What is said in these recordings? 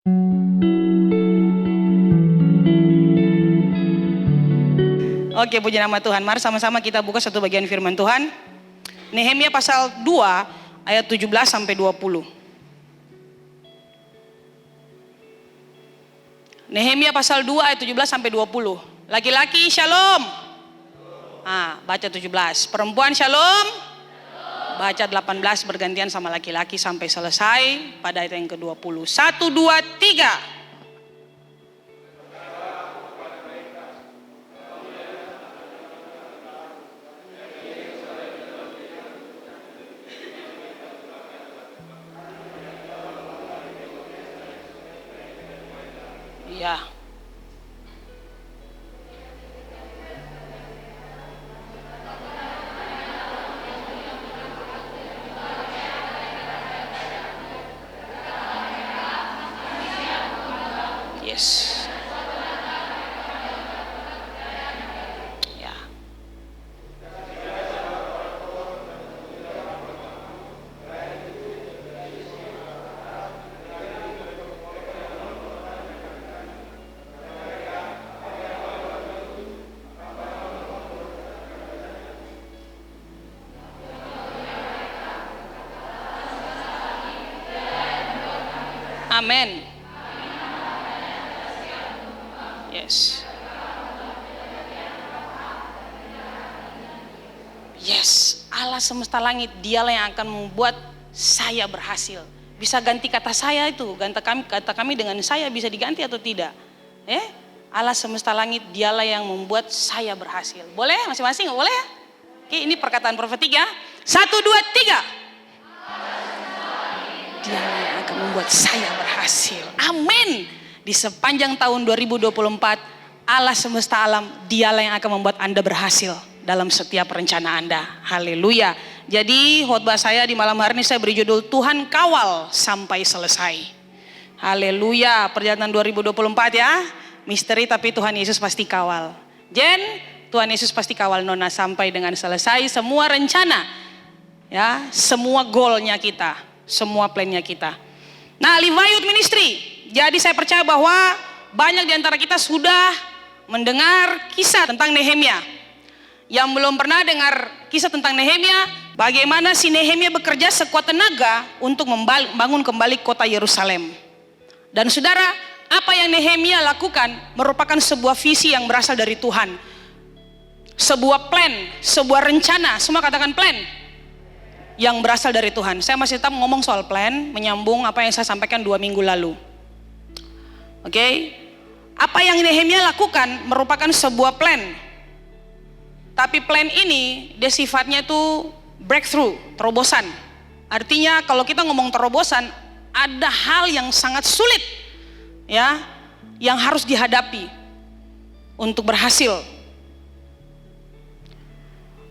Oke, puji nama Tuhan. Mari sama-sama kita buka satu bagian firman Tuhan. Nehemia pasal 2 ayat 17 sampai 20. Nehemia pasal 2 ayat 17 sampai 20. Laki-laki shalom. Baca 17. Perempuan shalom. Baca 18 bergantian sama laki-laki sampai selesai pada ayat yang ke-20. 1, 2, 3. Ya. Yes. Ya. Amin. Yes. Yes, Allah semesta langit, dialah yang akan membuat saya berhasil. Bisa ganti kata saya itu, kata kami dengan saya bisa diganti atau tidak? Allah semesta langit, dialah yang membuat saya berhasil. Boleh masing-masing? Boleh ya? Oke, ini perkataan profetik ya. 1, 2, 3. Dialah yang akan membuat saya berhasil. Amin. Di sepanjang tahun 2024, Allah semesta alam, dialah yang akan membuat Anda berhasil dalam setiap rencana Anda. Haleluya. Jadi khotbah saya di malam hari ini saya beri judul Tuhan kawal sampai selesai. Haleluya. Perjalanan 2024 ya. Misteri tapi Tuhan Yesus pasti kawal. Jen, Tuhan Yesus pasti kawal Nona sampai dengan selesai semua rencana. Ya, semua goalnya kita, semua plannya kita. Nah, Live Youth Ministry. Jadi saya percaya bahwa banyak di antara kita sudah mendengar kisah tentang Nehemia. Yang belum pernah dengar kisah tentang Nehemia, bagaimana si Nehemia bekerja sekuat tenaga untuk membangun kembali kota Yerusalem. Dan saudara, apa yang Nehemia lakukan merupakan sebuah visi yang berasal dari Tuhan. Sebuah plan, sebuah rencana, semua katakan plan. Yang berasal dari Tuhan. Saya masih tetap ngomong soal plan, menyambung apa yang saya sampaikan 2 minggu lalu. Oke, apa yang Nehemia lakukan merupakan sebuah plan. Tapi plan ini dia sifatnya itu breakthrough, terobosan. Artinya kalau kita ngomong terobosan, ada hal yang sangat sulit ya, yang harus dihadapi untuk berhasil.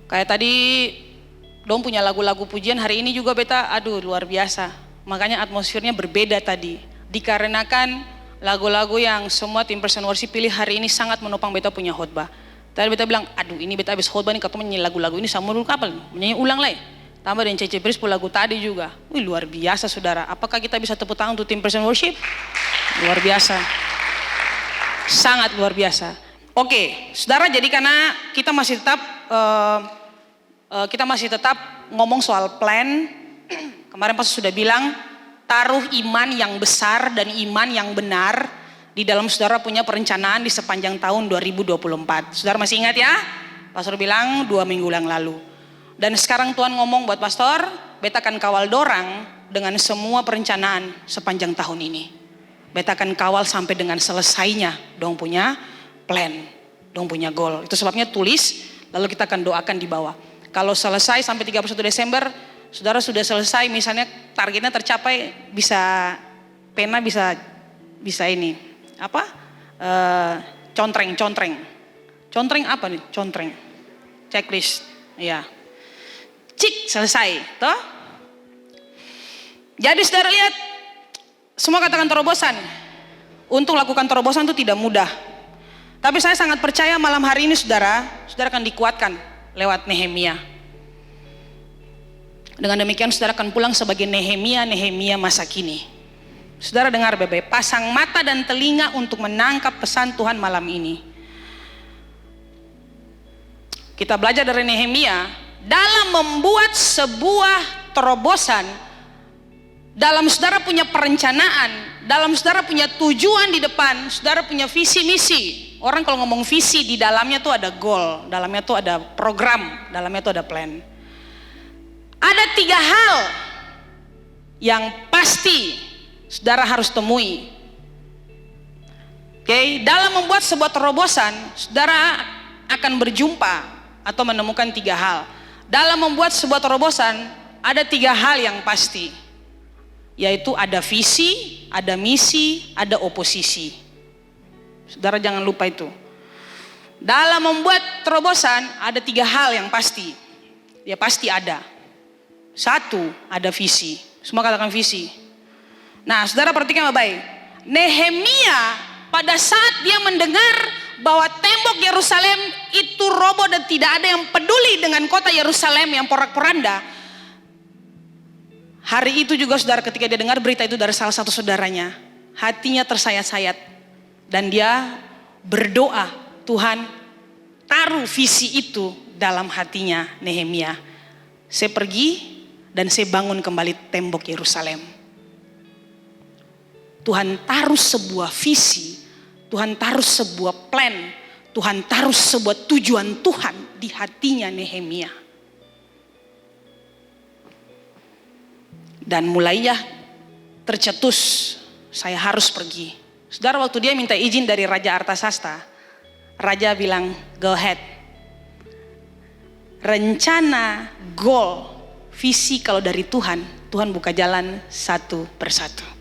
Kayak tadi Dong punya lagu-lagu pujian hari ini juga beta, aduh luar biasa. Makanya atmosfernya berbeda tadi. Dikarenakan lagu-lagu yang semua tim person worship pilih hari ini sangat menopang beta punya khotbah. Tadi beta bilang, aduh ini beta habis khotbah nih katanya menyanyi lagu-lagu ini sama dulu kapal, menyanyi ulang lah. Tambah dengan Cece Pris lagu tadi juga. Wih luar biasa saudara. Apakah kita bisa tepuk tangan untuk tim person worship? Luar biasa. Sangat luar biasa. Oke, saudara, jadi karena kita masih tetap ngomong soal plan. Kemarin pas sudah bilang, taruh iman yang besar dan iman yang benar di dalam saudara punya perencanaan di sepanjang tahun 2024. Saudara masih ingat ya? Pastor bilang 2 minggu yang lalu. Dan sekarang Tuhan ngomong buat pastor, beta akan kawal dorang dengan semua perencanaan sepanjang tahun ini. Beta akan kawal sampai dengan selesainya dong punya plan, dong punya goal. Itu sebabnya tulis, lalu kita akan doakan di bawah. Kalau selesai sampai 31 Desember, saudara sudah selesai, misalnya targetnya tercapai, bisa pena bisa ini apa? Contreng apa nih? Contreng, checklist, ya. Cik selesai, toh? Jadi saudara lihat, semua katakan terobosan. Untuk lakukan terobosan itu tidak mudah. Tapi saya sangat percaya malam hari ini saudara akan dikuatkan lewat Nehemia. Dengan demikian saudara akan pulang sebagai Nehemia masa kini. Saudara dengar baik-baik, pasang mata dan telinga untuk menangkap pesan Tuhan malam ini. Kita belajar dari Nehemia, dalam membuat sebuah terobosan, dalam saudara punya perencanaan, dalam saudara punya tujuan di depan, saudara punya visi misi. Orang kalau ngomong visi, di dalamnya tuh ada goal, dalamnya tuh ada program, dalamnya tuh ada plan. Ada 3 hal yang pasti saudara harus temui. Oke, dalam membuat sebuah terobosan, saudara akan berjumpa atau menemukan 3 hal. Dalam membuat sebuah terobosan, ada 3 hal yang pasti, yaitu ada visi, ada misi, ada oposisi. Saudara jangan lupa itu. Dalam membuat terobosan, ada 3 hal yang pasti. Ya pasti ada. 1, ada visi. Semua katakan visi. Nah, saudara perhatikan baik. Nehemia pada saat dia mendengar bahwa tembok Yerusalem itu roboh dan tidak ada yang peduli dengan kota Yerusalem yang porak-poranda. Hari itu juga saudara, ketika dia dengar berita itu dari salah satu saudaranya, hatinya tersayat-sayat dan dia berdoa, Tuhan taruh visi itu dalam hatinya Nehemia. Saya pergi dan saya bangun kembali tembok Yerusalem. Tuhan taruh sebuah visi, Tuhan taruh sebuah plan, Tuhan taruh sebuah tujuan Tuhan di hatinya Nehemia. Dan mulainya tercetus, saya harus pergi. Saudara, waktu dia minta izin dari Raja Artasasta, Raja bilang, go ahead. Rencana, goal, visi kalau dari Tuhan, Tuhan buka jalan satu persatu.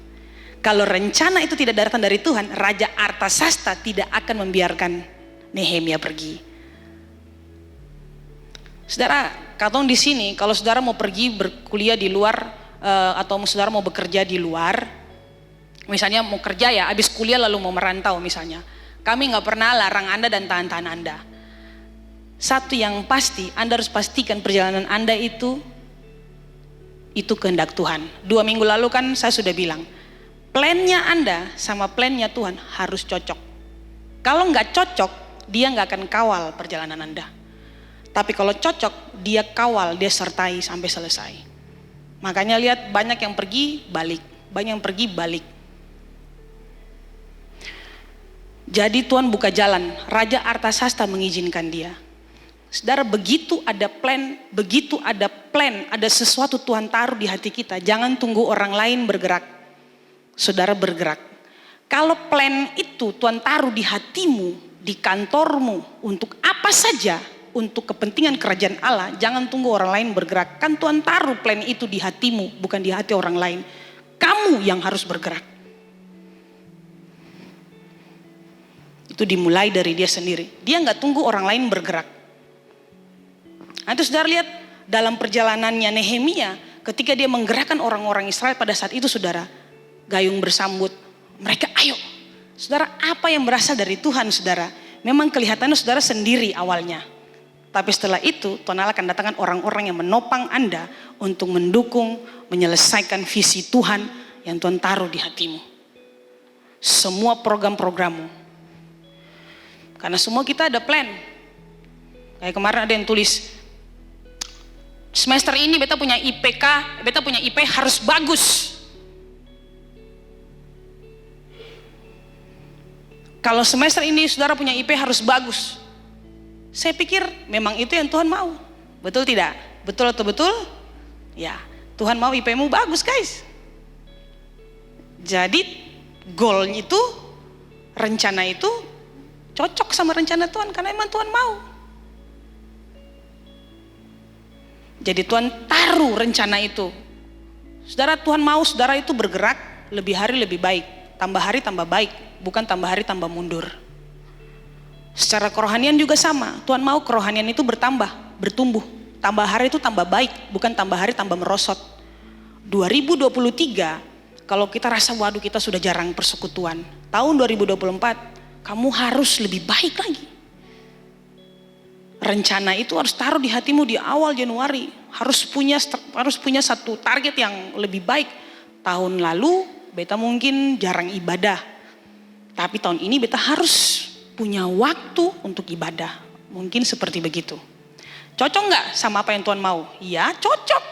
Kalau rencana itu tidak datang dari Tuhan, Raja Artasasta tidak akan membiarkan Nehemia pergi. Saudara, katong di sini, kalau saudara mau pergi berkuliah di luar atau saudara mau bekerja di luar, misalnya mau kerja ya, habis kuliah lalu mau merantau misalnya, kami nggak pernah larang Anda dan tahan-tahan Anda. Satu yang pasti, Anda harus pastikan perjalanan Anda itu kehendak Tuhan. 2 minggu lalu kan saya sudah bilang, plannya Anda sama plannya Tuhan harus cocok. Kalau nggak cocok, dia nggak akan kawal perjalanan Anda. Tapi kalau cocok, dia kawal, dia sertai sampai selesai. Makanya lihat, banyak yang pergi balik, banyak yang pergi balik. Jadi Tuhan buka jalan, Raja Artasasta mengizinkan dia. Saudara, begitu ada plan, ada sesuatu Tuhan taruh di hati kita, jangan tunggu orang lain bergerak. Saudara bergerak. Kalau plan itu Tuhan taruh di hatimu, di kantormu, untuk apa saja, untuk kepentingan kerajaan Allah, jangan tunggu orang lain bergerak. Kan Tuhan taruh plan itu di hatimu, bukan di hati orang lain. Kamu yang harus bergerak. Itu dimulai dari dia sendiri. Dia nggak tunggu orang lain bergerak. Nanti saudara lihat dalam perjalanannya Nehemia, ketika dia menggerakkan orang-orang Israel pada saat itu, saudara, gayung bersambut, mereka ayo. Saudara, apa yang berasal dari Tuhan, saudara, memang kelihatannya saudara sendiri awalnya. Tapi setelah itu Tuhan Allah akan datangkan orang-orang yang menopang Anda untuk mendukung, menyelesaikan visi Tuhan yang Tuhan taruh di hatimu. Semua program-programmu. Karena semua kita ada plan. Kayak kemarin ada yang tulis, semester ini beta punya IPK, beta punya IP harus bagus. Kalau semester ini saudara punya IP harus bagus. Saya pikir memang itu yang Tuhan mau. Betul tidak? Betul atau betul? Ya, Tuhan mau IP-mu bagus, guys. Jadi goal itu, rencana itu cocok sama rencana Tuhan karena memang Tuhan mau. Jadi Tuhan taruh rencana itu. Saudara, Tuhan mau saudara itu bergerak lebih hari lebih baik. Tambah hari tambah baik, bukan tambah hari tambah mundur. Secara kerohanian juga sama. Tuhan mau kerohanian itu bertambah, bertumbuh. Tambah hari itu tambah baik, bukan tambah hari tambah merosot. 2023, kalau kita rasa waduh kita sudah jarang persekutuan, tahun 2024 kamu harus lebih baik lagi. Rencana itu harus taruh di hatimu di awal Januari. Harus punya satu target yang lebih baik. Tahun lalu beta mungkin jarang ibadah. Tapi tahun ini beta harus punya waktu untuk ibadah. Mungkin seperti begitu. Cocok nggak sama apa yang Tuhan mau? Ya cocok.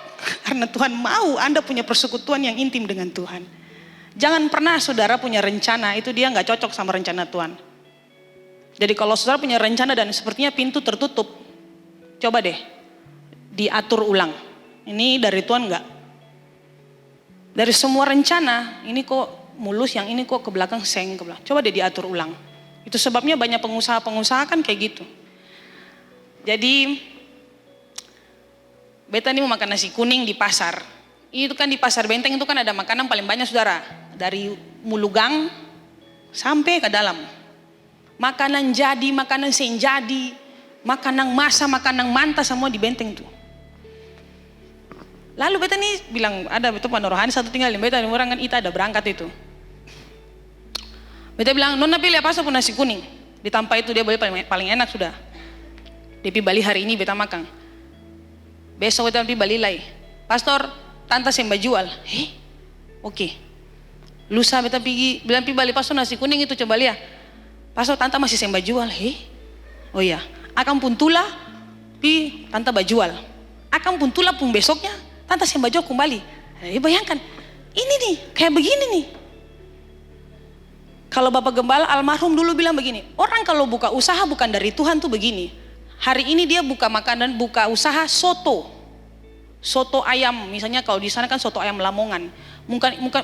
Karena Tuhan mau Anda punya persekutuan yang intim dengan Tuhan. Jangan pernah saudara punya rencana, itu dia nggak cocok sama rencana Tuhan. Jadi kalau saudara punya rencana dan sepertinya pintu tertutup, coba deh diatur ulang. Ini dari Tuhan nggak? Dari semua rencana, ini kok mulus, yang ini kok ke belakang seng ke belakang. Coba deh diatur ulang. Itu sebabnya banyak pengusaha-pengusaha kan kayak gitu. Jadi beta ini mau makan nasi kuning di pasar. Itu kan di pasar Benteng itu kan ada makanan paling banyak saudara. Dari mulugang sampai ke dalam. Makanan jadi, makanan sen jadi, makanan masa, makanan manta semua di Benteng tuh. Lalu beta nih bilang, ada betul Pak Rohani satu tinggal di beta, orang kan Ita ada berangkat itu. Beta bilang, nona pilih apa pun nasi kuning. Di Tampa itu dia boleh paling enak sudah. Dia pi Bali hari ini beta makan. Besok beta pi Bali lagi. Pastor, tante sembah jual. Oke. Lusa beta pergi, bilang pi Bali pastor nasi kuning itu coba lihat. Pastor, tante masih sembah jual. Oh iya. Akan pun tula, pi tante bajual. Akan pun tula pun besoknya, tante sembah jual kembali. Bayangkan, ini nih, kayak begini nih. Kalau Bapak Gembala almarhum dulu bilang begini, orang kalau buka usaha bukan dari Tuhan tuh begini. Hari ini dia buka makanan, buka usaha soto. Soto ayam, misalnya kalau di sana kan soto ayam Lamongan.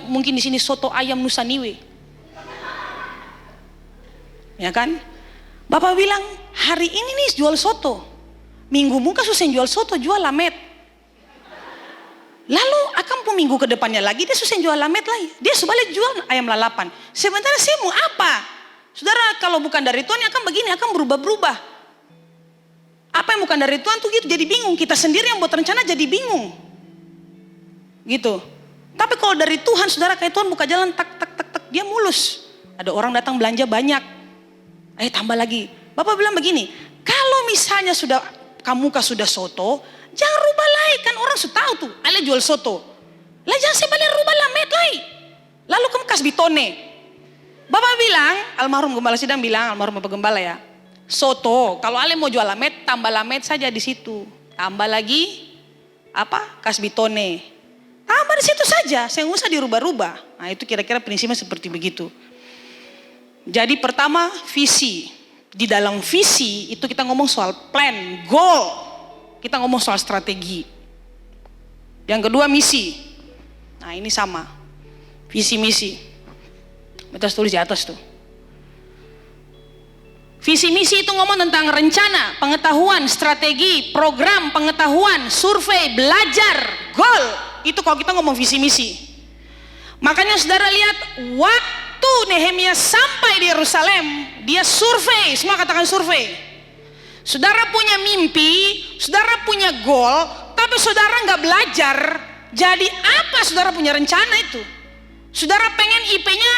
Mungkin di sini soto ayam Nusa Niwe. Ya kan? Bapak bilang, hari ini nih jual soto. Minggu muka susah jual soto, jual lamet. Lalu akan pun minggu ke depannya lagi dia susah jual lamet lagi. Dia sebalik jual ayam lalapan. Sebenarnya saya mau apa? Saudara, kalau bukan dari Tuhan akan begini, akan berubah-berubah. Apa yang bukan dari Tuhan tuh gitu jadi bingung. Kita sendiri yang buat rencana jadi bingung. Gitu. Tapi kalau dari Tuhan, saudara, kayak Tuhan buka jalan tak tak tak tak, dia mulus. Ada orang datang belanja banyak. Tambah lagi. Bapak bilang begini, kalau misalnya kamu sudah soto, jangan rubah lagi, kan orang sudah tahu tuh, ale jual soto. Lah jangan saya balik rubah lamet lagi. Lalu kamu kasih bitone. Bapak bilang, almarhum Gembala Sidang bilang, almarhum Bapak Gembala ya, soto, kalau ale mau jual lamet, tambah lamet saja di situ. Tambah lagi kasih bitone. Tambah di situ saja, saya nggak usah dirubah-rubah. Nah itu kira-kira prinsipnya seperti begitu. Jadi pertama visi. Di dalam visi itu kita ngomong soal plan, goal. Kita ngomong soal strategi. Yang kedua misi. Nah ini sama. Visi misi. Kita tulis di atas tuh. Visi misi itu ngomong tentang rencana, pengetahuan, strategi, program, pengetahuan, survei, belajar, goal. Itu kalau kita ngomong visi misi. Makanya saudara lihat waktu Nehemia sampai di Yerusalem, dia survei, semua katakan survei. Saudara punya mimpi, saudara punya goal, tapi saudara nggak belajar. Jadi apa saudara punya rencana itu? Saudara pengen IP-nya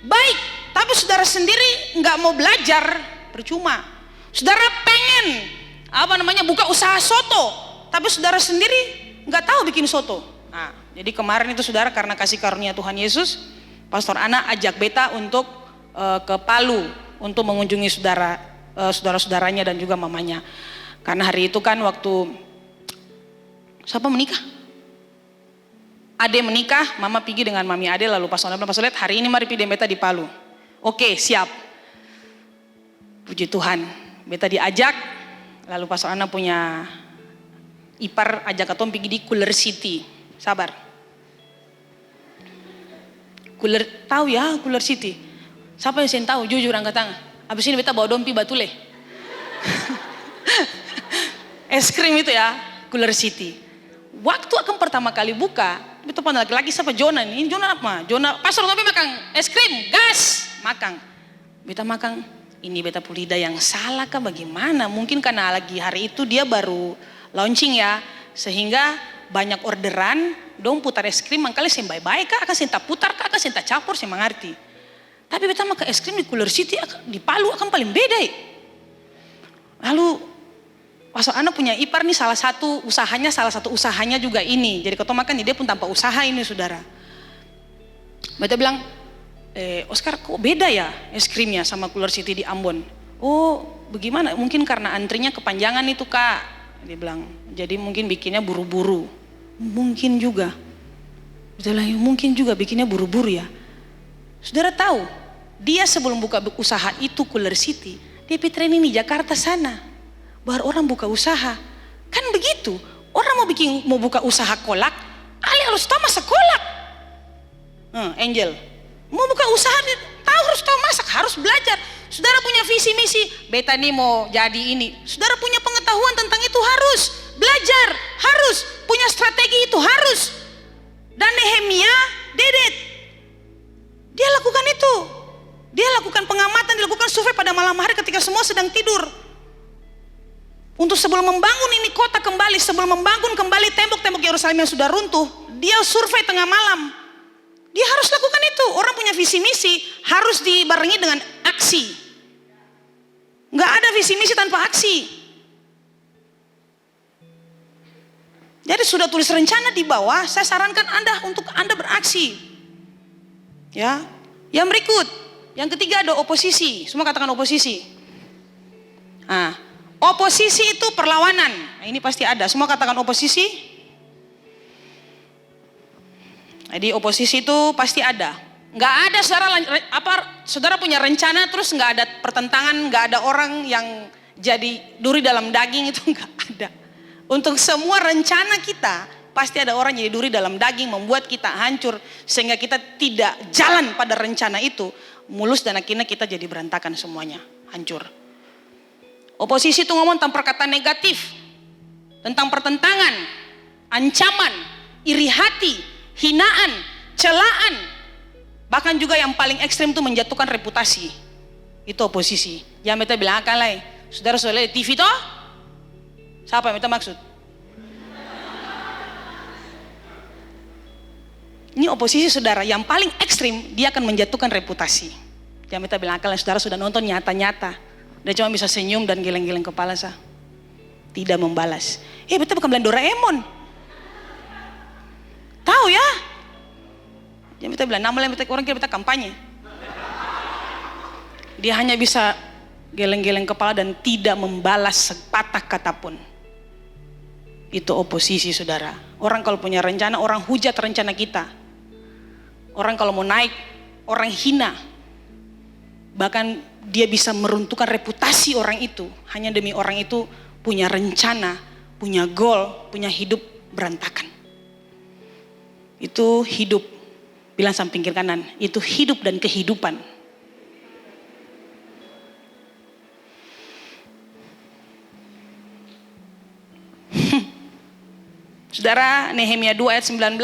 baik, tapi saudara sendiri nggak mau belajar, percuma. Saudara pengen buka usaha soto, tapi saudara sendiri nggak tahu bikin soto. Nah, jadi kemarin itu saudara karena kasih karunia Tuhan Yesus, Pastor Ana ajak beta untuk ke Palu untuk mengunjungi saudara-saudaranya dan juga mamanya. Karena hari itu kan waktu siapa menikah? Ade menikah, mama pergi dengan mami Ade, lalu Pastor Ana bilang, Pastor lihat hari ini mari pergi beta di Palu. Oke, siap. Puji Tuhan, beta diajak, lalu Pastor Ana punya ipar ajak katong pergi di Cooler City. Sabar. Tahu ya Cooler City? Siapa yang saya tahu? Jujur angkat tangan. Habis ini beta bawa dompi batule. Es krim itu ya, Cooler City. Waktu akan pertama kali buka, beta panggil laki-laki siapa? Jona ini. Jona apa? Jona, Pastor tapi makan es krim, gas, makan. Beta makan. Ini beta lidah yang salah kah bagaimana? Mungkin karena lagi hari itu dia baru launching ya, sehingga banyak orderan. Dong putar es krim, mangkali saya baik-baik kah, akan saya putar kah, akan saya campur, saya mengerti. Tapi beta makan es krim di Cooler City, di Palu akan paling beda. Lalu Pastor Ana punya ipar nih salah satu usahanya juga ini. Jadi kalau makan dia pun tanpa usaha ini saudara. Beta bilang, Oscar kok beda ya es krimnya sama Cooler City di Ambon? Oh bagaimana, mungkin karena antrinya kepanjangan itu kak, dia bilang, jadi mungkin bikinnya buru-buru. Mungkin juga, mungkin juga bikinnya buru-buru ya. Saudara tahu, dia sebelum buka usaha itu Cooler City, dia training di Jakarta sana, baru orang buka usaha. Kan begitu, orang mau buka usaha kolak, ali harus tahu masak kolak. Angel, mau buka usaha, tahu harus tahu masak, harus belajar. Saudara punya visi misi, beta nih mau jadi ini. Saudara punya pengetahuan tentang itu, harus belajar, harus punya strategi itu, harus. Dan Nehemia dedet, dia lakukan itu. Dia lakukan pengamatan, dia lakukan survei pada malam hari ketika semua sedang tidur. Untuk sebelum membangun ini kota kembali, sebelum membangun kembali tembok-tembok Yerusalem yang sudah runtuh, dia survei tengah malam. Dia harus lakukan itu. Orang punya visi misi harus dibarengi dengan aksi. Nggak ada visi misi tanpa aksi. Jadi sudah tulis rencana di bawah, saya sarankan Anda untuk Anda beraksi. Ya, yang berikut, yang ketiga ada oposisi. Semua katakan oposisi. Oposisi itu perlawanan. Nah, ini pasti ada. Semua katakan oposisi. Jadi oposisi itu pasti ada. Nggak ada saudara punya rencana terus nggak ada pertentangan, nggak ada orang yang jadi duri dalam daging, itu nggak ada. Untuk semua rencana kita pasti ada orang jadi duri dalam daging, membuat kita hancur sehingga kita tidak jalan pada rencana itu, mulus dan akhirnya kita jadi berantakan semuanya, hancur. Oposisi itu ngomong tentang perkataan negatif, tentang pertentangan, ancaman, iri hati, hinaan, celaan, bahkan juga yang paling ekstrim itu menjatuhkan reputasi. Itu oposisi. Yang beta bilang akan lah, saudara lihat TV toh? Siapa yang beta maksud? Ini oposisi saudara, yang paling ekstrim dia akan menjatuhkan reputasi. Yang beta bilang akan lah, saudara sudah nonton nyata-nyata. Dia cuma bisa senyum dan geleng-geleng kepala sah, tidak membalas. Beta bukan bilang Doraemon. Tahu ya? Yang kita bilang, nama lain orang kira kita kampanye. Dia hanya bisa geleng-geleng kepala dan tidak membalas sepatah kata pun. Itu oposisi saudara. Orang kalau punya rencana, orang hujat rencana kita. Orang kalau mau naik, orang hina. Bahkan dia bisa meruntuhkan reputasi orang itu. Hanya demi orang itu punya rencana, punya goal, punya hidup berantakan. Itu hidup, bilang samping kiri kanan, itu hidup dan kehidupan. Saudara, Nehemia 2 ayat 19,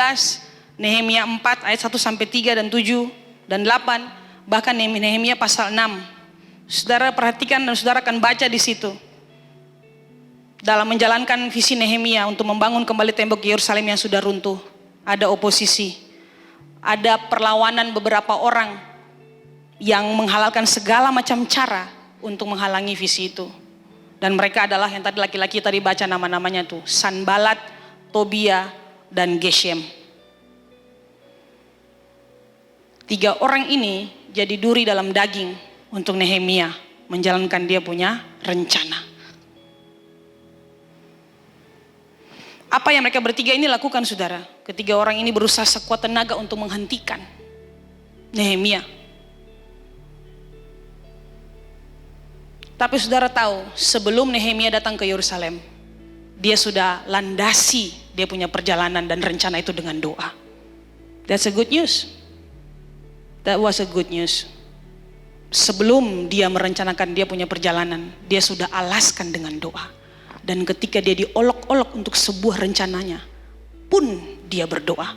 Nehemia 4 ayat 1 sampai 3 dan 7 dan 8, bahkan Nehemia pasal 6. Saudara perhatikan dan saudara akan baca di situ. Dalam menjalankan visi Nehemia untuk membangun kembali tembok Yerusalem yang sudah runtuh, ada oposisi, ada perlawanan beberapa orang yang menghalalkan segala macam cara untuk menghalangi visi itu. Dan mereka adalah yang tadi laki-laki tadi baca nama-namanya tuh, Sanbalat, Tobia, dan Geshem. 3 orang ini jadi duri dalam daging untuk Nehemia menjalankan dia punya rencana. Apa yang mereka bertiga ini lakukan saudara? Ketiga orang ini berusaha sekuat tenaga untuk menghentikan Nehemia. Tapi saudara tahu, sebelum Nehemia datang ke Yerusalem, dia sudah landasi dia punya perjalanan dan rencana itu dengan doa. That's a good news. That was a good news. Sebelum dia merencanakan dia punya perjalanan, dia sudah alaskan dengan doa. Dan ketika dia diolok-olok untuk sebuah rencananya, pun dia berdoa.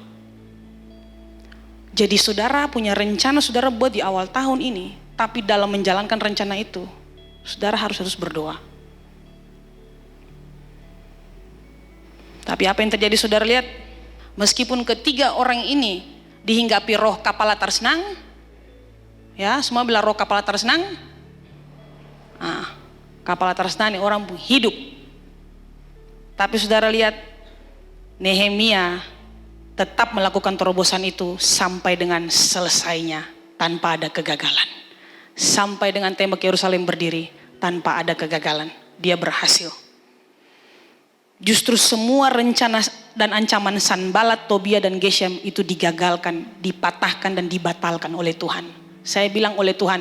Jadi saudara punya rencana saudara buat di awal tahun ini, tapi dalam menjalankan rencana itu, saudara harus berdoa. Tapi apa yang terjadi saudara lihat? Meskipun ketiga orang ini dihinggapi roh kepala tersenang, ya semua bilang roh kepala tersenang. Kepala tersenang ini orang hidup. Tapi saudara lihat, Nehemia tetap melakukan terobosan itu sampai dengan selesainya tanpa ada kegagalan. Sampai dengan tembok Yerusalem berdiri tanpa ada kegagalan. Dia berhasil. Justru semua rencana dan ancaman Sanbalat, Tobia dan Geshem itu digagalkan, dipatahkan dan dibatalkan oleh Tuhan. Saya bilang oleh Tuhan.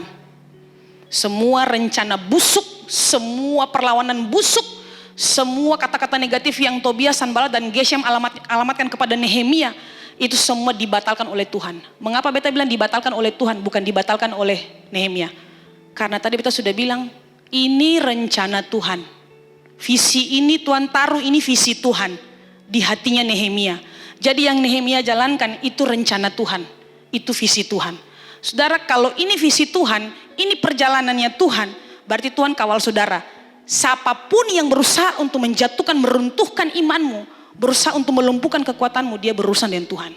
Semua rencana busuk, semua perlawanan busuk, semua kata-kata negatif yang Tobia, Sanbalat dan Geshem alamatkan kepada Nehemia, itu semua dibatalkan oleh Tuhan. Mengapa beta bilang dibatalkan oleh Tuhan, bukan dibatalkan oleh Nehemia? Karena tadi beta sudah bilang, ini rencana Tuhan. Visi ini Tuhan taruh, ini visi Tuhan di hatinya Nehemia. Jadi yang Nehemia jalankan itu rencana Tuhan, itu visi Tuhan. Saudara, kalau ini visi Tuhan, ini perjalanannya Tuhan, berarti Tuhan kawal saudara. Siapapun yang berusaha untuk menjatuhkan, meruntuhkan imanmu, berusaha untuk melumpuhkan kekuatanmu, dia berurusan dengan Tuhan.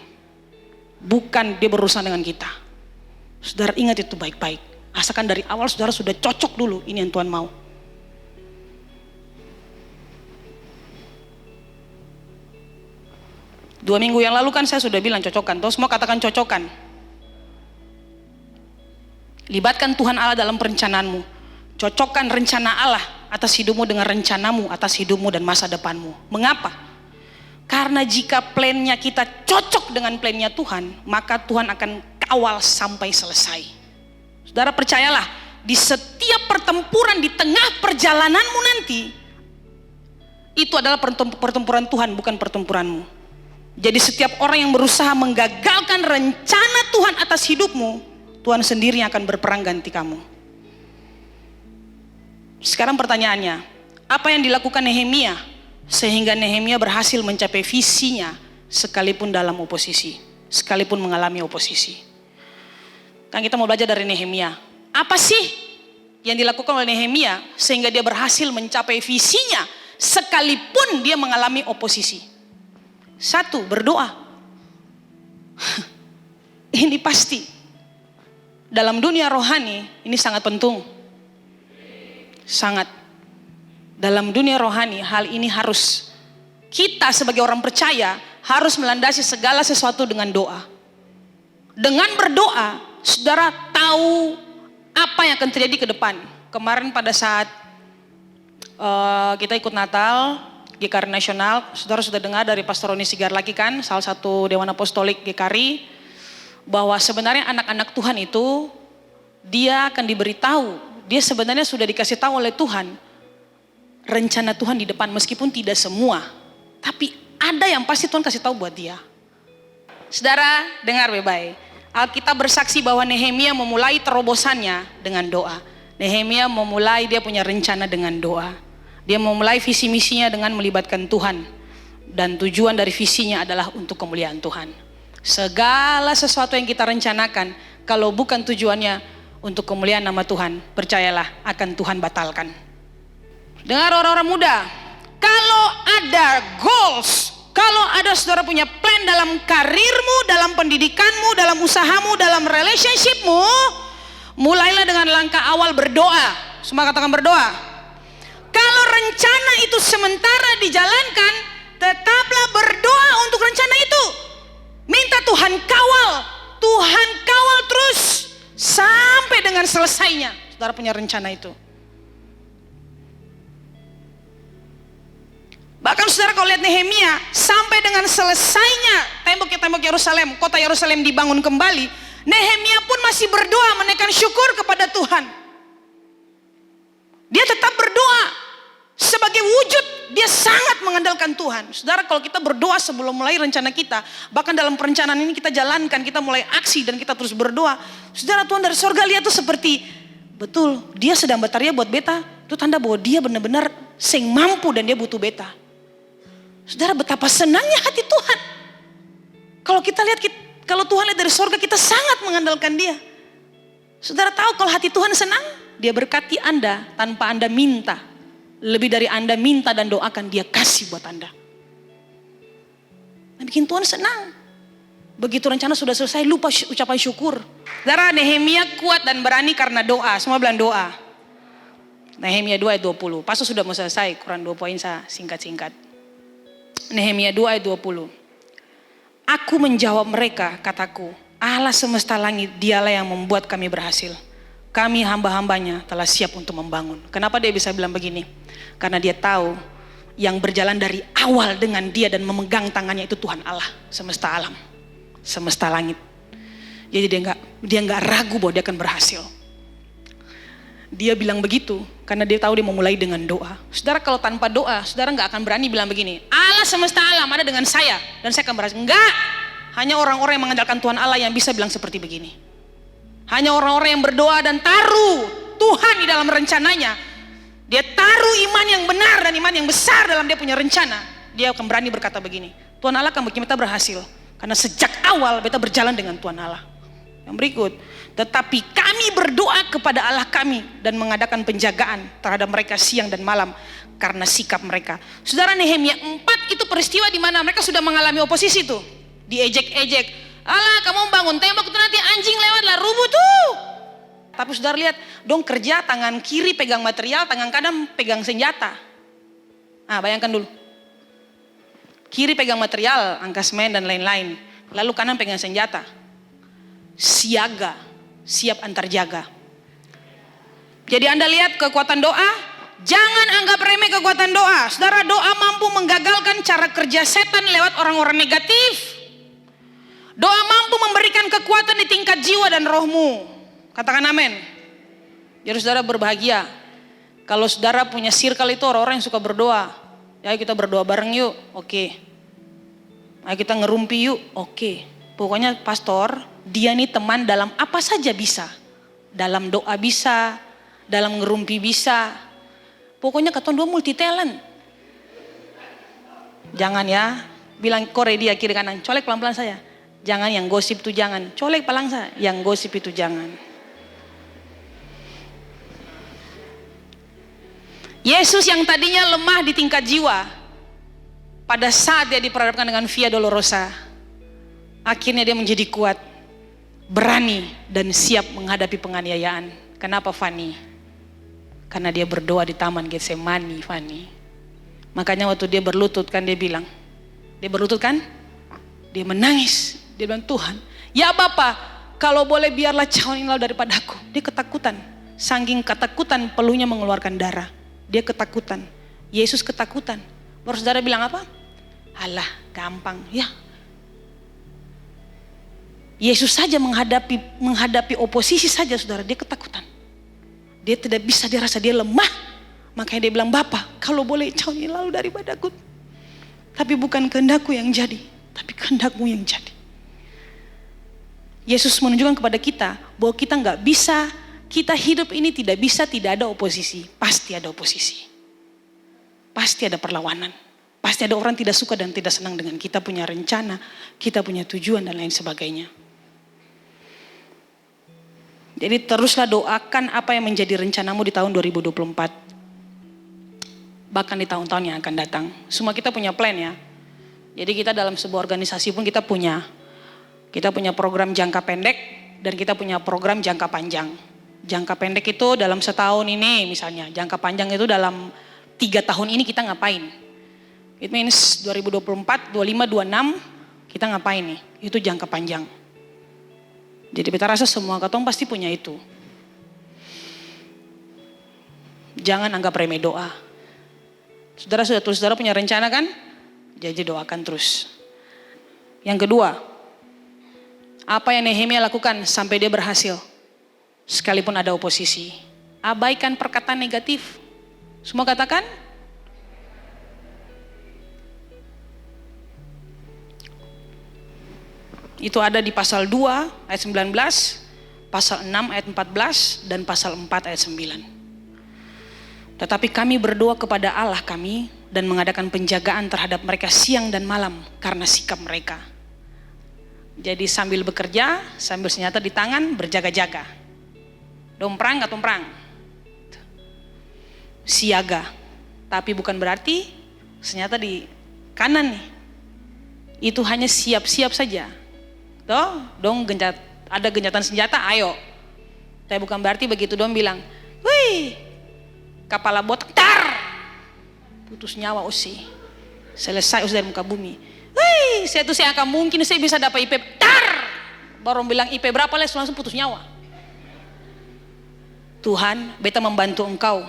Bukan dia berurusan dengan kita. Saudara ingat itu baik-baik. Asalkan dari awal saudara sudah cocok dulu, ini yang Tuhan mau. Dua minggu yang lalu kan saya sudah bilang cocokkan. Terus semua katakan cocokkan. Libatkan Tuhan Allah dalam perencanaanmu. Cocokkan rencana Allah atas hidupmu dengan rencanamu atas hidupmu dan masa depanmu. Mengapa? Karena jika plannya kita cocok dengan plannya Tuhan, maka Tuhan akan kawal sampai selesai. Saudara percayalah, di setiap pertempuran di tengah perjalananmu nanti, itu adalah pertempuran Tuhan, bukan pertempuranmu. Jadi setiap orang yang berusaha menggagalkan rencana Tuhan atas hidupmu, Tuhan sendiri yang akan berperang ganti kamu. Sekarang pertanyaannya, apa yang dilakukan Nehemia sehingga Nehemia berhasil mencapai visinya sekalipun dalam oposisi, sekalipun mengalami oposisi? Kan kita mau belajar dari Nehemia. Apa sih yang dilakukan oleh Nehemia sehingga dia berhasil mencapai visinya sekalipun dia mengalami oposisi? Satu, berdoa. Ini pasti. Dalam dunia rohani ini sangat penting. Sangat. Dalam dunia rohani hal ini harus kita sebagai orang percaya harus melandasi segala sesuatu dengan doa. Dengan berdoa, saudara tahu apa yang akan terjadi ke depan. Kemarin pada saat kita ikut Natal GKRI Nasional, saudara sudah dengar dari Pastor Roni Sigarlaki kan, salah satu Dewan Apostolik GKRI, bahwa sebenarnya anak-anak Tuhan itu dia akan diberitahu, dia sebenarnya sudah dikasih tahu oleh Tuhan rencana Tuhan di depan, meskipun tidak semua, tapi ada yang pasti Tuhan kasih tahu buat dia. Saudara dengar baik-baik, Alkitab bersaksi bahwa Nehemia memulai terobosannya dengan doa. Nehemia memulai dia punya rencana dengan doa. Dia memulai visi misinya dengan melibatkan Tuhan. Dan tujuan dari visinya adalah untuk kemuliaan Tuhan. Segala sesuatu yang kita rencanakan, kalau bukan tujuannya untuk kemuliaan nama Tuhan, percayalah akan Tuhan batalkan. Dengar orang-orang muda, kalau ada goals, kalau ada saudara punya plan dalam karirmu, dalam pendidikanmu, dalam usahamu, dalam relationshipmu, mulailah dengan langkah awal berdoa. Semua katakan berdoa. Kalau rencana itu sementara dijalankan, tetaplah berdoa untuk rencana itu. Minta Tuhan kawal terus sampai dengan selesainya. Saudara punya rencana itu. Bahkan saudara kalau lihat Nehemia, sampai dengan selesainya tembok Yerusalem, kota Yerusalem dibangun kembali, Nehemia pun masih berdoa menaikkan syukur kepada Tuhan. Dia tetap berdoa. Sebagai wujud dia sangat mengandalkan Tuhan. Saudara, kalau kita berdoa sebelum mulai rencana kita, bahkan dalam perencanaan ini kita jalankan, kita mulai aksi dan kita terus berdoa, saudara, Tuhan dari sorga lihat tuh seperti betul dia sedang berkarya buat beta. Itu tanda bahwa dia benar-benar sing mampu dan dia butuh beta. Saudara, betapa senangnya hati Tuhan. Kalau kita lihat, kalau Tuhan lihat dari sorga, kita sangat mengandalkan dia. Saudara tahu kalau hati Tuhan senang, dia berkati Anda tanpa Anda minta. Lebih dari Anda minta dan doakan, dia kasih buat Anda. Nah, bikin Tuhan senang. Begitu rencana sudah selesai, lupa ucapan syukur. Saudara, Nehemia kuat dan berani karena doa. Semua bilang doa. Nehemia 2 ayat 20. Pastor sudah mau selesai, kurang 2 poin saya singkat-singkat. Nehemia 2 ayat 20. Aku menjawab mereka, kataku, Allah semesta langit, dialah yang membuat kami berhasil. Kami hamba-hambanya telah siap untuk membangun. Kenapa dia bisa bilang begini? Karena dia tahu yang berjalan dari awal dengan dia dan memegang tangannya itu Tuhan Allah, semesta alam, semesta langit. Jadi dia nggak ragu bahwa dia akan berhasil. Dia bilang begitu karena dia tahu dia memulai dengan doa. Saudara, kalau tanpa doa, saudara nggak akan berani bilang begini, Allah semesta alam ada dengan saya dan saya akan berhasil. Enggak, hanya orang-orang yang mengandalkan Tuhan Allah yang bisa bilang seperti begini. Hanya orang-orang yang berdoa dan taruh Tuhan di dalam rencananya. Dia taruh iman yang benar dan iman yang besar dalam dia punya rencana. Dia akan berani berkata begini, Tuhan Allah akan bikin kita berhasil. Karena sejak awal kita berjalan dengan Tuhan Allah. Yang berikut, tetapi kami berdoa kepada Allah kami dan mengadakan penjagaan terhadap mereka siang dan malam karena sikap mereka. Saudara, Nehemia 4 itu peristiwa di mana mereka sudah mengalami oposisi tuh. Diejek-ejek. Allah, kamu bangun tembok itu nanti anjing lewat lah, rubuh tuh. Tapi saudara lihat, dong kerja tangan kiri pegang material, tangan kanan pegang senjata. Nah, bayangkan dulu. Kiri pegang material, angka semen dan lain-lain. Lalu kanan pegang senjata. Siaga, siap antar jaga. Jadi Anda lihat kekuatan doa, jangan anggap remeh kekuatan doa. Saudara, doa mampu menggagalkan cara kerja setan lewat orang-orang negatif. Doa mampu memberikan kekuatan di tingkat jiwa dan rohmu. Katakan amin. Jadi saudara berbahagia kalau saudara punya circle itu orang-orang yang suka berdoa. Ya kita berdoa bareng yuk, oke. Ayo kita ngerumpi yuk, oke. Pokoknya pastor, dia nih teman dalam apa saja bisa. Dalam doa bisa, dalam ngerumpi bisa. Pokoknya ketemu dua multi talent. Jangan ya, bilang kore dia kiri kanan, colek pelan-pelan saya. Jangan yang gosip itu jangan, colek pelan saya, yang gosip itu jangan. Yesus yang tadinya lemah di tingkat jiwa, pada saat dia diperhadapkan dengan Via Dolorosa, akhirnya dia menjadi kuat, berani dan siap menghadapi penganiayaan. Kenapa Fani? Karena dia berdoa di Taman Getsemani, Fani. Makanya waktu dia berlutut kan dia bilang, dia berlutut kan? Dia menangis, dia bilang Tuhan, ya Bapa, kalau boleh biarlah cawan ini lalu daripada aku. Dia ketakutan, saking ketakutan peluhnya mengeluarkan darah. Dia ketakutan, Yesus ketakutan. Baru saudara bilang apa? Alah gampang ya. Yesus saja menghadapi oposisi saja saudara, dia ketakutan. Dia tidak bisa, dia rasa dia lemah. Makanya dia bilang, Bapa, kalau boleh cawan ini lalu daripadaku. Tapi bukan kehendakku yang jadi, tapi kehendakmu yang jadi. Yesus menunjukkan kepada kita bahwa kita nggak bisa, kita hidup ini tidak bisa tidak ada oposisi. Pasti ada oposisi. Pasti ada perlawanan. Pasti ada orang tidak suka dan tidak senang dengan kita punya rencana, kita punya tujuan dan lain sebagainya. Jadi teruslah doakan apa yang menjadi rencanamu di tahun 2024. Bahkan di tahun-tahun yang akan datang. Semua kita punya plan ya. Jadi kita dalam sebuah organisasi pun kita punya program jangka pendek dan kita punya program jangka panjang. Jangka pendek itu dalam setahun ini misalnya, jangka panjang itu dalam 3 tahun ini kita ngapain. It means 2024, 25, 26 kita ngapain nih, itu jangka panjang. Jadi kita rasa semua ketong pasti punya itu. Jangan anggap remeh doa. Saudara punya rencana kan? Jadi doakan terus. Yang kedua, apa yang Nehemia lakukan sampai dia berhasil? Sekalipun ada oposisi, abaikan perkataan negatif. Semua katakan. Itu ada di pasal 2 ayat 19, pasal 6 ayat 14, dan pasal 4 ayat 9. Tetapi kami berdoa kepada Allah kami dan mengadakan penjagaan terhadap mereka siang dan malam karena sikap mereka. Jadi sambil bekerja, sambil senjata di tangan, berjaga-jaga. Domprang atau perang, siaga, tapi bukan berarti senjata di kanan nih. Itu hanya siap-siap saja. Toh, dong ada gencatan senjata, ayo. Tapi bukan berarti begitu dong bilang, wih, kepala botak, tar, putus nyawa usi, selesai usi dari muka bumi. Wih, saya akan mungkin saya bisa dapat IP. Baru bilang IP berapa langsung putus nyawa. Tuhan, beta membantu engkau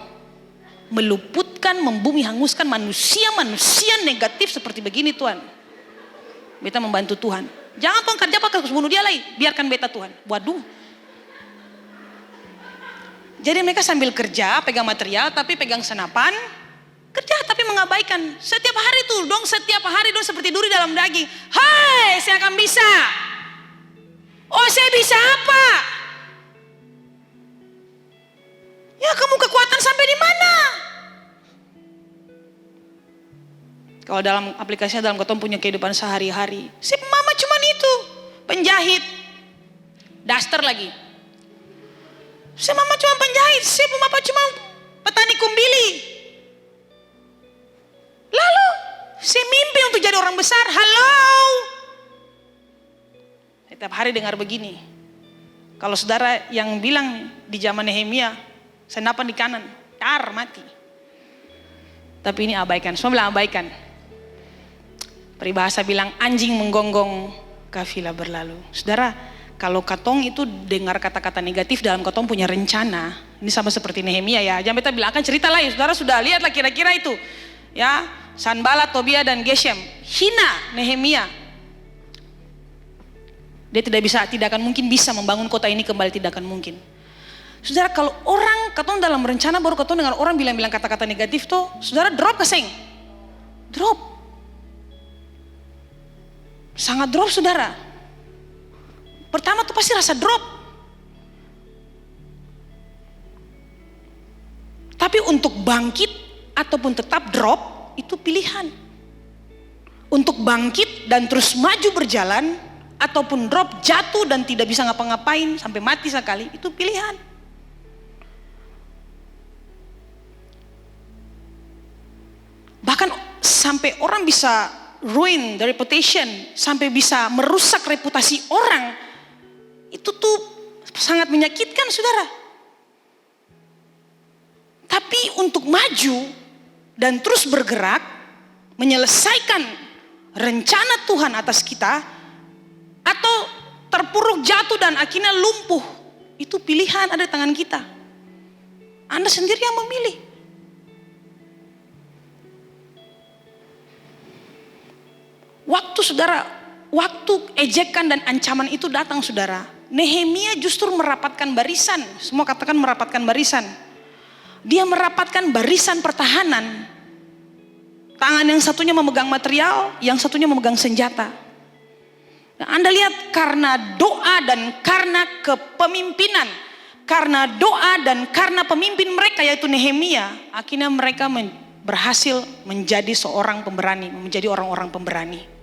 meluputkan, membumi hanguskan manusia-manusia negatif seperti begini Tuhan. Beta membantu Tuhan. Jangan Tuhan kerja pakai bunuh dia lagi, biarkan beta Tuhan. Waduh. Jadi mereka sambil kerja, pegang material tapi pegang senapan, kerja tapi mengabaikan. Setiap hari dong seperti duri dalam daging. Hai, saya akan bisa. Oh, saya bisa apa? Ya, kamu kekuatan sampai di mana? Kalau dalam aplikasinya dalam ketemu punya kehidupan sehari-hari, si mama cuman itu, penjahit, daster lagi. Si mama cuma penjahit, si papa cuma petani kumbili. Lalu si mimpi untuk jadi orang besar. Halo. Setiap hari dengar begini. Kalau saudara yang bilang di zaman Nehemia, senapan di kanan, mati. Tapi ini abaikan, semua bilang abaikan. Peribahasa bilang anjing menggonggong kafilah berlalu. Saudara, kalau katong itu dengar kata-kata negatif dalam katong punya rencana, ini sama seperti Nehemia ya. Jangan beta bilang akan cerita lah ya, saudara sudah lihatlah kira-kira itu. Ya, Sanballat, Tobia dan Geshem hina Nehemia. Dia tidak akan mungkin bisa membangun kota ini kembali, tidak akan mungkin. Saudara, kalau orang katong dalam rencana baru katong dengar orang bilang-bilang kata-kata negatif tuh, saudara drop keseng. Drop. Sangat drop saudara. Pertama tuh pasti rasa drop. Tapi untuk bangkit ataupun tetap drop itu pilihan. Untuk bangkit dan terus maju berjalan ataupun drop, jatuh dan tidak bisa ngapa-ngapain sampai mati sekali, itu pilihan. Bahkan sampai orang bisa ruin the reputation, sampai bisa merusak reputasi orang, itu tuh sangat menyakitkan saudara. Tapi untuk maju dan terus bergerak menyelesaikan rencana Tuhan atas kita, atau terpuruk jatuh dan akhirnya lumpuh, itu pilihan ada di tangan kita. Anda sendiri yang memilih. Waktu ejekan dan ancaman itu datang saudara, Nehemia justru merapatkan barisan. Semua katakan merapatkan barisan. Dia merapatkan barisan pertahanan. Tangan yang satunya memegang material, yang satunya memegang senjata. Nah, Anda lihat, karena doa dan karena kepemimpinan, karena doa dan karena pemimpin mereka yaitu Nehemia, akhirnya mereka berhasil menjadi seorang pemberani, menjadi orang-orang pemberani.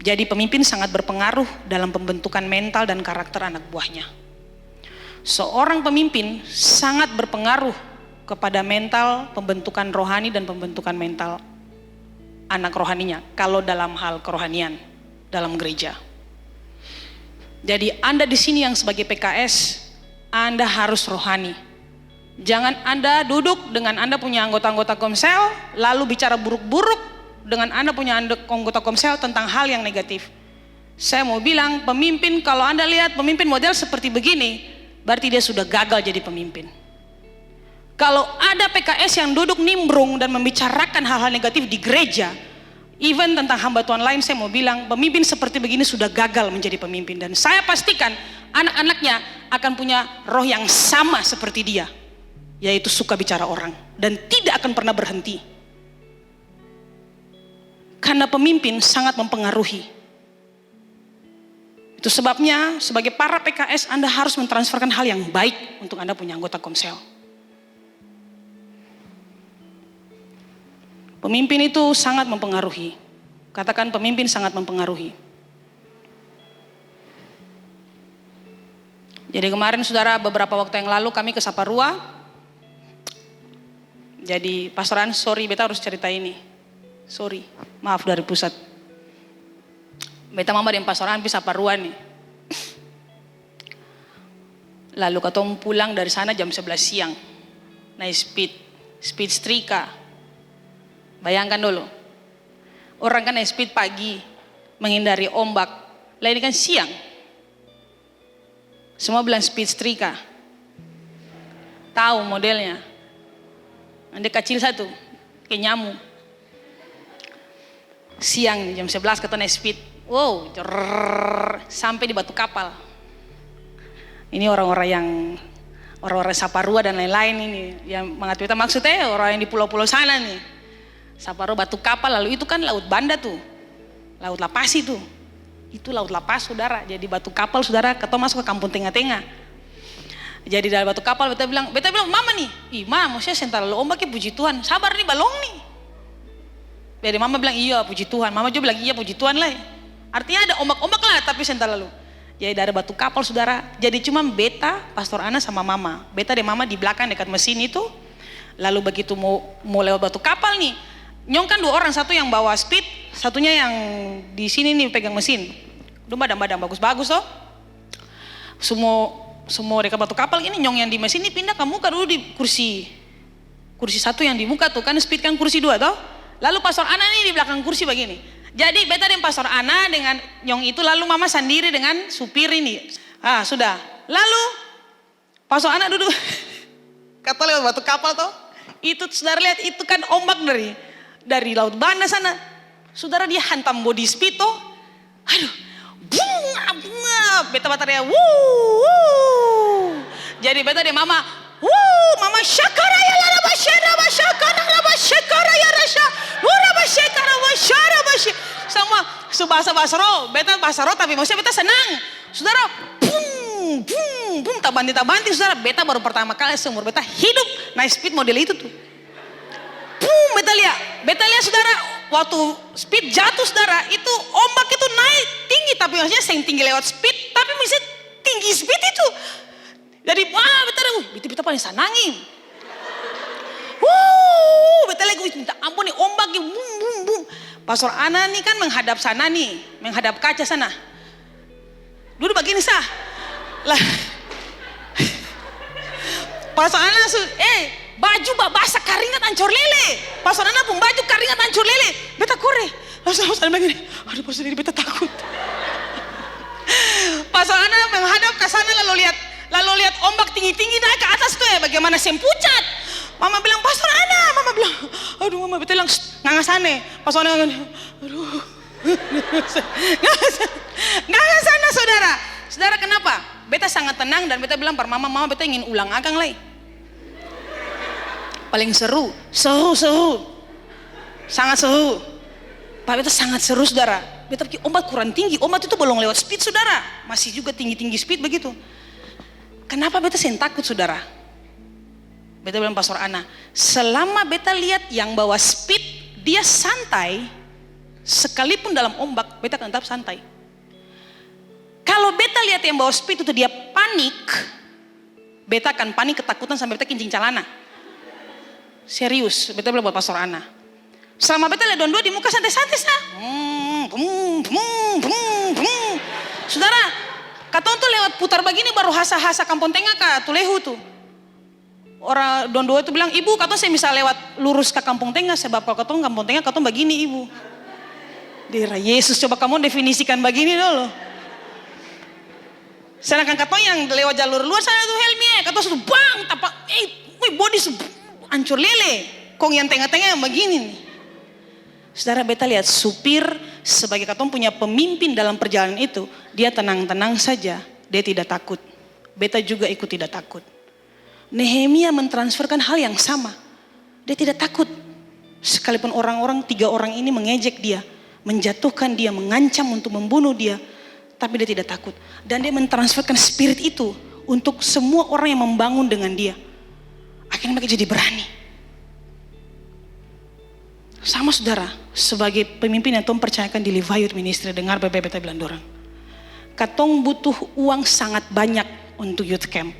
Jadi pemimpin sangat berpengaruh dalam pembentukan mental dan karakter anak buahnya. Seorang pemimpin sangat berpengaruh kepada mental, pembentukan rohani dan pembentukan mental anak rohaninya kalau dalam hal kerohanian dalam gereja. Jadi Anda di sini yang sebagai PKS, Anda harus rohani. Jangan Anda duduk dengan Anda punya anggota-anggota komsel lalu bicara buruk-buruk dengan Anda punya anggota komsel tentang hal yang negatif. Saya mau bilang, pemimpin, kalau Anda lihat pemimpin model seperti begini, berarti dia sudah gagal jadi pemimpin. Kalau ada PKS yang duduk nimbrung dan membicarakan hal-hal negatif di gereja, even tentang hamba Tuhan lain, saya mau bilang pemimpin seperti begini sudah gagal menjadi pemimpin. Dan saya pastikan anak-anaknya akan punya roh yang sama seperti dia, yaitu suka bicara orang dan tidak akan pernah berhenti. Karena pemimpin sangat mempengaruhi. Itu sebabnya sebagai para PKS Anda harus mentransferkan hal yang baik untuk Anda punya anggota komsel. Pemimpin itu sangat mempengaruhi. Katakan pemimpin sangat mempengaruhi. Jadi kemarin saudara, beberapa waktu yang lalu kami ke Saparua. Jadi pastoran, sorry beta harus cerita ini. Sorry, maaf dari pusat. Beta mama dan pastoran di Saparua nih. Lalu katong pulang dari sana jam 11 siang. Naik speed Strika. Bayangkan dulu. Orang kan speed pagi, menghindari ombak. Lah ini kan siang. Semua bilang speed setrika. Tahu modelnya. Ada kecil satu, kayak nyamuk. Siang jam 11 ketemu speed. Wow, sampai di batu kapal. Ini orang-orang Saparua dan lain-lain ini yang mengerti kita maksudnya orang yang di pulau-pulau sana nih. Saparua batu kapal, lalu itu kan laut Banda tuh, laut Lapas itu laut Lapas saudara. Jadi batu kapal saudara, ketemu masuk ke kampung tengah-tengah. Jadi dari batu kapal beta bilang mama nih, ih ma maksudnya sentar lo ombaknya puji Tuhan, sabar nih balong nih. Jadi mama bilang iya puji Tuhan, mama juga bilang iya puji Tuhan lah. Artinya ada ombak-ombak lah tapi sentar lalu. Jadi dari batu kapal saudara, jadi cuma beta, Pastor Ana sama mama. Beta dan mama di belakang dekat mesin itu. Lalu begitu mau lewat batu kapal nih, nyong kan 2 orang, satu yang bawa speed, satunya yang di sini nih pegang mesin. Udah badan bagus-bagus toh. Semua dekat batu kapal ini nyong yang di mesin ini pindah ke muka dulu di kursi satu yang di muka tuh kan speed kan kursi 2 toh. Lalu Pastor Ana nih di belakang kursi begini. Jadi beta dan Pastor Ana dengan nyong itu, lalu mama sendiri dengan supir ini. Sudah. Lalu Pastor Ana duduk. Kata lewat batu kapal toh. Itu saudara lihat itu kan ombak dari laut Banda sana. Saudara dia hantam body speed toh. Aduh. Bunga. Beta batarnya. Jadi beta dan mama. Mama syakara ya laraba syakara ya rasya. Sama bahasa roh, beta bahasa roh tapi maksudnya beta senang. Saudara, bum, tabanti saudara, beta baru pertama kali seumur beta hidup naik speed model itu tuh. Beta lihat saudara, waktu speed jatuh saudara, itu ombak itu naik tinggi tapi maksudnya yang tinggi lewat speed, tapi maksudnya tinggi speed itu. Jadi beta paling senangin. Beta lagi minta ampun nih ombaknya bum. Pastor Ana nih kan menghadap sana nih, menghadap kaca sana. Duduk begini sah. Lah. Pastor Ana baju basah keringat hancur lele. Pastor Ana pun baju keringat hancur lele. Beta kore. Langsung saya begini. Aduh pastor ini beta takut. Pastor Ana menghadap ke sana lalu lihat ombak tinggi-tinggi naik ke atas tuh ya, bagaimana sempucat. Mama bilang Pastor Ana, mama bilang, aduh mama beta bilang ngangasane. Pastor Ana, aduh, ngangasana saudara. Saudara kenapa? Beta sangat tenang dan beta bilang mama beta ingin ulang akang lagi. Paling seru, sangat seru. Pak beta sangat seru saudara. Beta pikir ombak kurang tinggi, ombak itu belum lewat speed saudara, masih juga tinggi speed begitu. Kenapa beta sen takut saudara? Beta bilang Pastor Ana, selama beta lihat yang bawa speed dia santai, sekalipun dalam ombak beta akan tetap santai. Kalau beta lihat yang bawa speed itu dia panik, beta akan panik ketakutan sampai beta kincing celana. Serius, beta bilang buat Pastor Ana. Selama beta lihat dua-dua di muka santai-santai sah. Saudara, katong tuh lewat putar begini baru hasa-hasa kampung tengah ka Tulehu tuh. Orang Dondo itu bilang, ibu katong saya bisa lewat lurus ke kampung tengah, sebab kalau katong kampung tengah katong begini ibu. Dira Yesus, coba kamu definisikan begini dulu. Sedangkan katong yang lewat jalur luar sana tuh Helmi, katong sudah bang, tapak, body hancur lele. Kong yang tengah-tengah yang begini nih. Saudara beta lihat supir sebagai katong punya pemimpin dalam perjalanan itu, dia tenang-tenang saja, dia tidak takut. Beta juga ikut tidak takut. Nehemia mentransferkan hal yang sama. Dia tidak takut. Sekalipun orang-orang 3 orang ini mengejek dia, menjatuhkan dia, mengancam untuk membunuh dia, tapi dia tidak takut. Dan dia mentransferkan spirit itu untuk semua orang yang membangun dengan dia. Akhirnya mereka jadi berani. Sama saudara, sebagai pemimpin yang Tuhan percayakan di Levi Youth Ministry, dengar beta bilang dorang. Katong butuh uang sangat banyak untuk youth camp.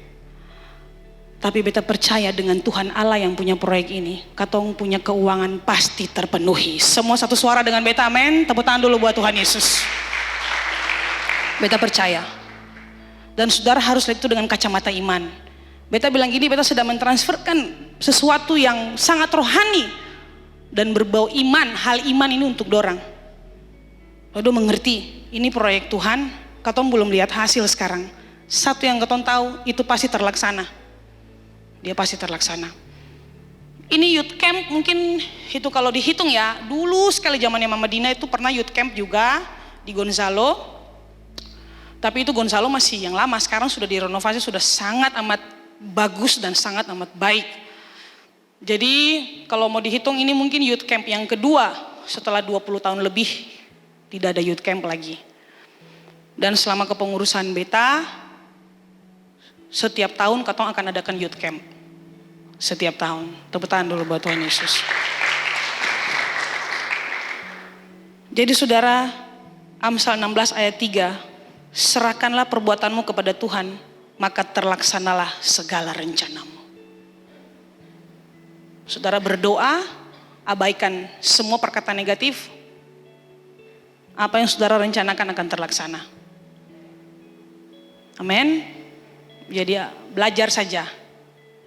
Tapi beta percaya dengan Tuhan Allah yang punya proyek ini, katong punya keuangan pasti terpenuhi. Semua satu suara dengan beta, amin. Tepuk tangan dulu buat Tuhan Yesus. Beta percaya. Dan saudara harus lihat itu dengan kacamata iman. Beta bilang gini, beta sedang mentransferkan sesuatu yang sangat rohani dan berbau iman. Hal iman ini untuk dorang. Lalu mengerti, ini proyek Tuhan, katong belum lihat hasil sekarang. Satu yang katong tahu, itu pasti terlaksana. Dia pasti terlaksana. Ini youth camp mungkin itu kalau dihitung ya, dulu sekali zamannya Mama Dina itu pernah youth camp juga di Gonzalo. Tapi itu Gonzalo masih yang lama, sekarang sudah direnovasi, sudah sangat amat bagus dan sangat amat baik. Jadi kalau mau dihitung ini mungkin youth camp yang kedua setelah 20 tahun lebih tidak ada youth camp lagi. Dan selama kepengurusan Beta, setiap tahun katong akan adakan youth camp. Setiap tahun. Tepuk tangan dulu buat Tuhan Yesus. Jadi saudara, Amsal 16 ayat 3, serahkanlah perbuatanmu kepada Tuhan, maka terlaksanalah segala rencanamu. Saudara berdoa, abaikan semua perkataan negatif, apa yang saudara rencanakan akan terlaksana. Amin. Jadi belajar saja.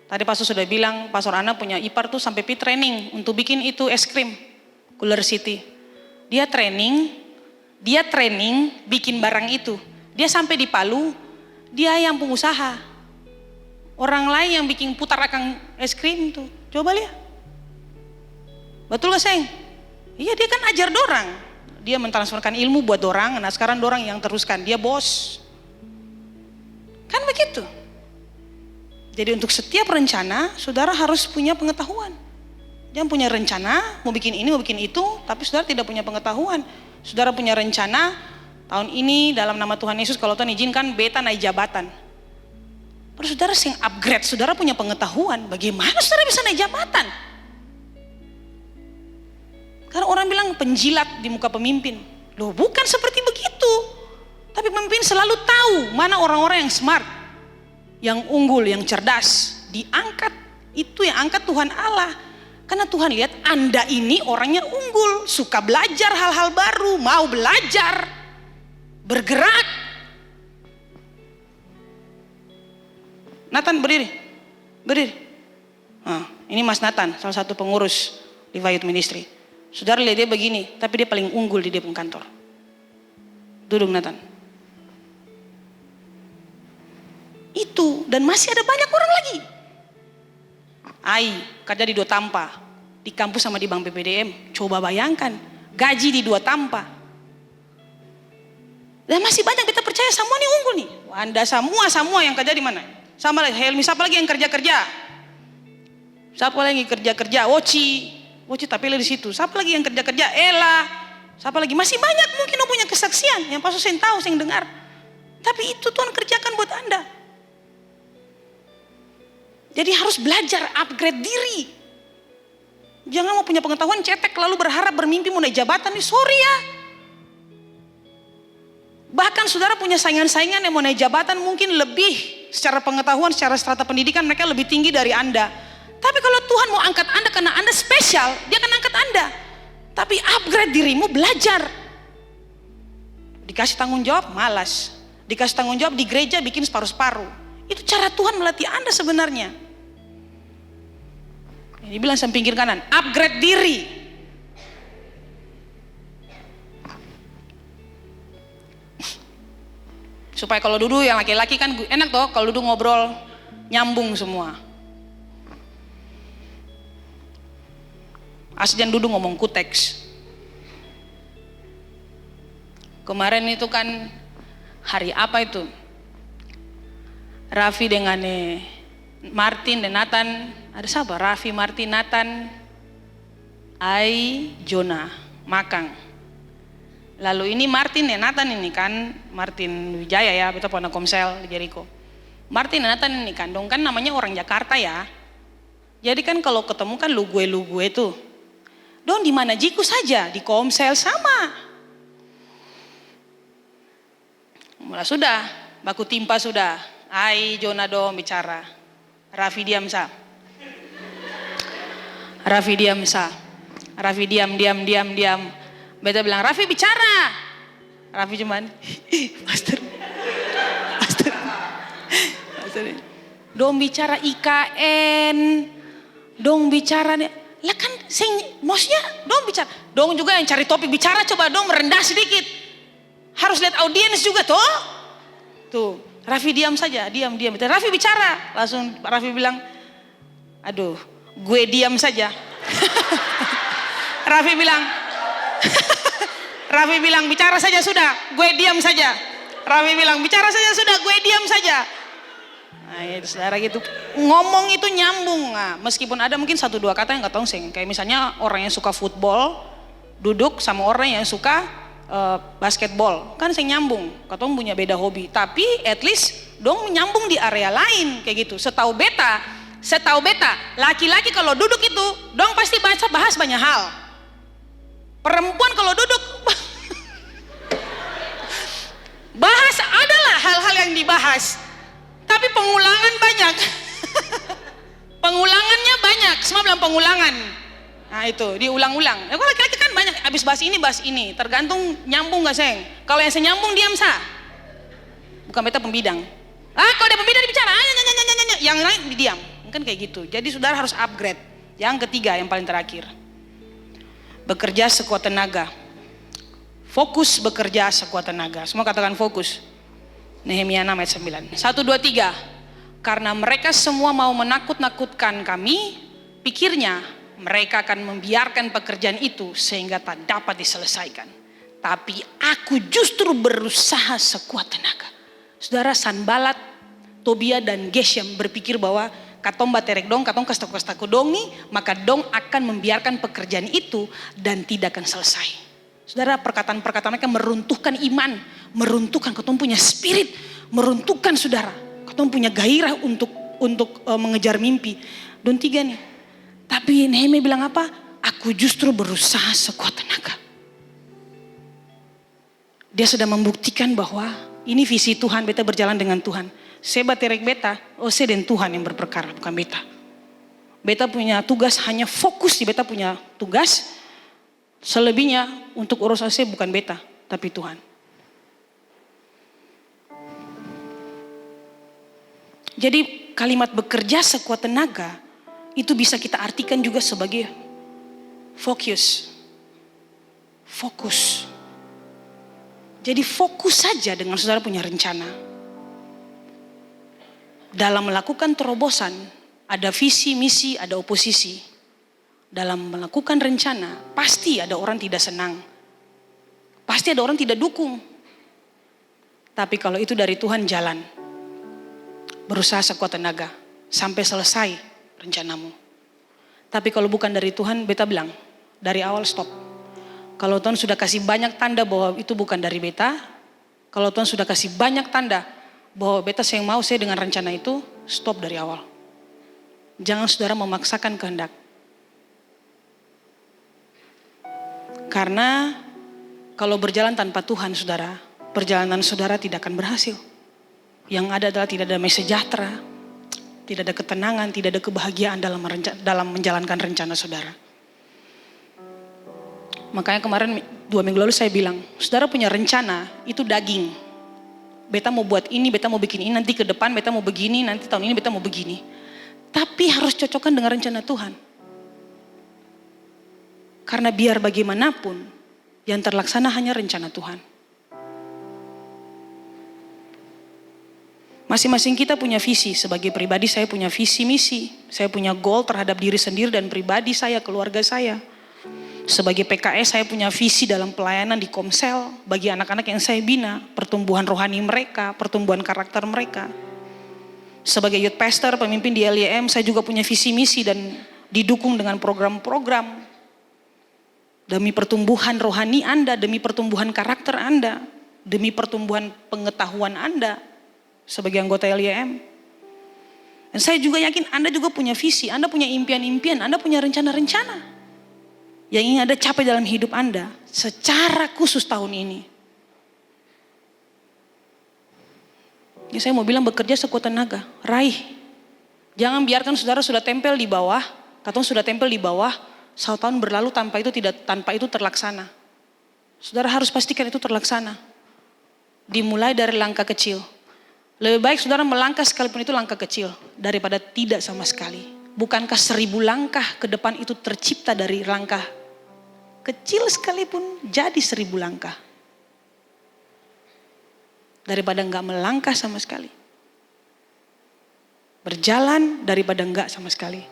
Tadi Pastor sudah bilang, Pastor Ana punya ipar tuh sampai training untuk bikin itu es krim, Cooler City. Dia training bikin barang itu. Dia sampai di Palu, dia yang pengusaha. Orang lain yang bikin putar akan es krim tuh. Coba lihat. Betul gak Seng? Iya, dia kan ajar dorang. Dia mentransferkan ilmu buat dorang, nah sekarang dorang yang teruskan, dia bos. Kan begitu. Jadi untuk setiap rencana, saudara harus punya pengetahuan. Jangan punya rencana, mau bikin ini, mau bikin itu, tapi saudara tidak punya pengetahuan. Saudara punya rencana, tahun ini dalam nama Tuhan Yesus, kalau Tuhan izinkan, Beta naik jabatan. Terus saudara sing upgrade, saudara punya pengetahuan, bagaimana saudara bisa naik jabatan? Karena orang bilang penjilat di muka pemimpin. Loh bukan seperti begitu. Tapi pemimpin selalu tahu mana orang-orang yang smart, yang unggul, yang cerdas. Diangkat, itu yang angkat Tuhan Allah. Karena Tuhan lihat Anda ini orangnya unggul, suka belajar hal-hal baru, mau belajar, bergerak. Nathan berdiri. Nah, ini Mas Nathan, salah satu pengurus di Youth Ministry. Saudara lihat dia begini, tapi dia paling unggul di dia pun kantor. Duduk Nathan. Itu, dan masih ada banyak orang lagi. Ai, kerja di Dua Tampa, di kampus sama di Bank PPDM. Coba bayangkan, gaji di Dua Tampa. Dan masih banyak, kita percaya semua nih unggul nih. Anda semua yang kerja di mana? Sama lagi, Helmi, siapa lagi yang kerja-kerja? Siapa lagi kerja-kerja? Woci tapi di situ. Siapa lagi yang kerja-kerja? Ella. Siapa lagi? Masih banyak mungkin yang punya kesaksian yang pastor saya tahu, saya dengar. Tapi itu Tuhan kerjakan buat Anda. Jadi harus belajar upgrade diri. Jangan mau punya pengetahuan cetek lalu berharap bermimpi mau naik jabatan nih, sorry ya. Bahkan saudara punya saingan-saingan yang mau naik jabatan mungkin lebih secara pengetahuan, secara strata pendidikan mereka lebih tinggi dari Anda. Tapi kalau Tuhan mau angkat Anda karena Anda spesial, dia akan angkat Anda. Tapi upgrade dirimu, belajar. Dikasih tanggung jawab, malas. Dikasih tanggung jawab di gereja, bikin separuh-separuh. Itu cara Tuhan melatih Anda sebenarnya. Ini bilang samping kiri kanan, upgrade diri. Supaya kalau duduk yang laki-laki kan enak toh, kalau duduk ngobrol nyambung semua. Asjan duduk ngomong kuteks. Kemarin itu kan hari apa itu? Raffi dengan Martin dan Nathan, ada siapa? Raffi, Martin, Nathan, Ai, Jonah, Makang. Lalu ini Martin dan Nathan ini kan, Martin Wijaya ya, kita pernah komsel di Jericho. Martin dan Nathan ini kan, dong kan namanya orang Jakarta ya. Jadi kan kalau ketemu kan lu gue tuh. Dong di mana jiku saja, di komsel sama. Mulai sudah, baku timpa sudah. Ai, Jonah dong bicara. Raffi diam sa. Raffi diam sa. Raffi diam. Beta bilang, Raffi bicara. Raffi cuman, Pastor. Dong bicara IKN. Dong bicara, lah kan maksudnya dong bicara. Dong juga yang cari topik bicara, coba dong merendah sedikit. Harus lihat audiens juga toh. Tuh, Raffi diam saja, diam. Raffi bicara, langsung Raffi bilang, aduh, gue diam saja. Raffi bilang bicara saja sudah, gue diam saja. Raffi bilang bicara saja sudah, gue diam saja. Nah itu saudara gitu, ngomong itu nyambung. Nah, meskipun ada mungkin 1-2 kata yang gak tahu sih. Kayak misalnya orang yang suka football duduk sama orang yang suka basketball, kan saya nyambung. Katong punya beda hobi, tapi at least dong nyambung di area lain kayak gitu. Setahu beta, laki-laki kalau duduk itu dong pasti bahas banyak hal. Perempuan kalau duduk bahas adalah hal-hal yang dibahas, tapi pengulangan banyak. Pengulangannya banyak, semua bilang pengulangan. Nah itu diulang-ulang. Kalau laki-laki kan banyak, habis bahas ini, tergantung nyambung gak sayang. Kalau yang senyambung diam sah. Bukan beta pembidang. Kalau ada pembidang bicara, yang lain diam. Kan kayak gitu. Jadi saudara harus upgrade. Yang ketiga, yang paling terakhir, bekerja sekuat tenaga. Fokus bekerja sekuat tenaga. Semua katakan fokus. Nehemia 6 ayat 9. 1, 2, 3. Karena mereka semua mau menakut-nakutkan kami, pikirnya mereka akan membiarkan pekerjaan itu sehingga tak dapat diselesaikan. Tapi aku justru berusaha sekuat tenaga. Saudara, Sanbalat, Tobia dan Geshem berpikir bahwa katong baterek dong, katong kastak-kastak dong nih, maka dong akan membiarkan pekerjaan itu dan tidak akan selesai. Saudara, perkataan-perkataan mereka meruntuhkan iman, meruntuhkan katong punya spirit, meruntuhkan saudara. Katong punya gairah untuk mengejar mimpi. Dan 3 nih. Tapi Nehemia bilang apa? Aku justru berusaha sekuat tenaga. Dia sudah membuktikan bahwa ini visi Tuhan, beta berjalan dengan Tuhan. Saya baterek beta, saya dan Tuhan yang berperkara, bukan beta. Beta punya tugas, hanya fokus di beta punya tugas. Selebihnya untuk urusan saya bukan beta, tapi Tuhan. Jadi kalimat bekerja sekuat tenaga itu bisa kita artikan juga sebagai fokus. Fokus. Jadi fokus saja dengan saudara punya rencana. Dalam melakukan terobosan, ada visi, misi, ada oposisi. Dalam melakukan rencana, pasti ada orang tidak senang. Pasti ada orang tidak dukung. Tapi kalau itu dari Tuhan, jalan. Berusaha sekuat tenaga sampai selesai rencanamu. Tapi kalau bukan dari Tuhan, beta bilang dari awal stop. Kalau Tuhan sudah kasih banyak tanda bahwa itu bukan dari beta, kalau Tuhan sudah kasih banyak tanda bahwa beta saya mau saya dengan rencana itu, stop dari awal. Jangan saudara memaksakan kehendak. Karena kalau berjalan tanpa Tuhan saudara, perjalanan saudara tidak akan berhasil. Yang ada adalah tidak ada damai sejahtera, tidak ada ketenangan, tidak ada kebahagiaan dalam menjalankan rencana saudara. Makanya kemarin 2 minggu lalu saya bilang, saudara punya rencana itu daging. Beta mau buat ini, beta mau bikin ini, nanti ke depan beta mau begini, nanti tahun ini beta mau begini. Tapi harus cocokkan dengan rencana Tuhan. Karena biar bagaimanapun yang terlaksana hanya rencana Tuhan. Masing-masing kita punya visi. Sebagai pribadi saya punya visi misi. Saya punya goal terhadap diri sendiri dan pribadi saya, keluarga saya. Sebagai PKS saya punya visi dalam pelayanan di Komsel. Bagi anak-anak yang saya bina. Pertumbuhan rohani mereka, pertumbuhan karakter mereka. Sebagai youth pastor, pemimpin di LYM, saya juga punya visi misi dan didukung dengan program-program. Demi pertumbuhan rohani Anda, demi pertumbuhan karakter Anda, demi pertumbuhan pengetahuan Anda sebagai anggota LYM. Dan saya juga yakin Anda juga punya visi, Anda punya impian-impian, Anda punya rencana-rencana yang ingin Anda capai dalam hidup Anda secara khusus tahun ini. Ya, saya mau bilang bekerja sekuat tenaga, raih. Jangan biarkan saudara sudah tempel di bawah, katong sudah tempel di bawah. 1 tahun berlalu tanpa itu terlaksana. Saudara harus pastikan itu terlaksana. Dimulai dari langkah kecil. Lebih baik saudara melangkah sekalipun itu langkah kecil daripada tidak sama sekali. Bukankah 1000 langkah ke depan itu tercipta dari langkah kecil sekalipun jadi 1000 langkah. Daripada enggak melangkah sama sekali. Berjalan daripada enggak sama sekali.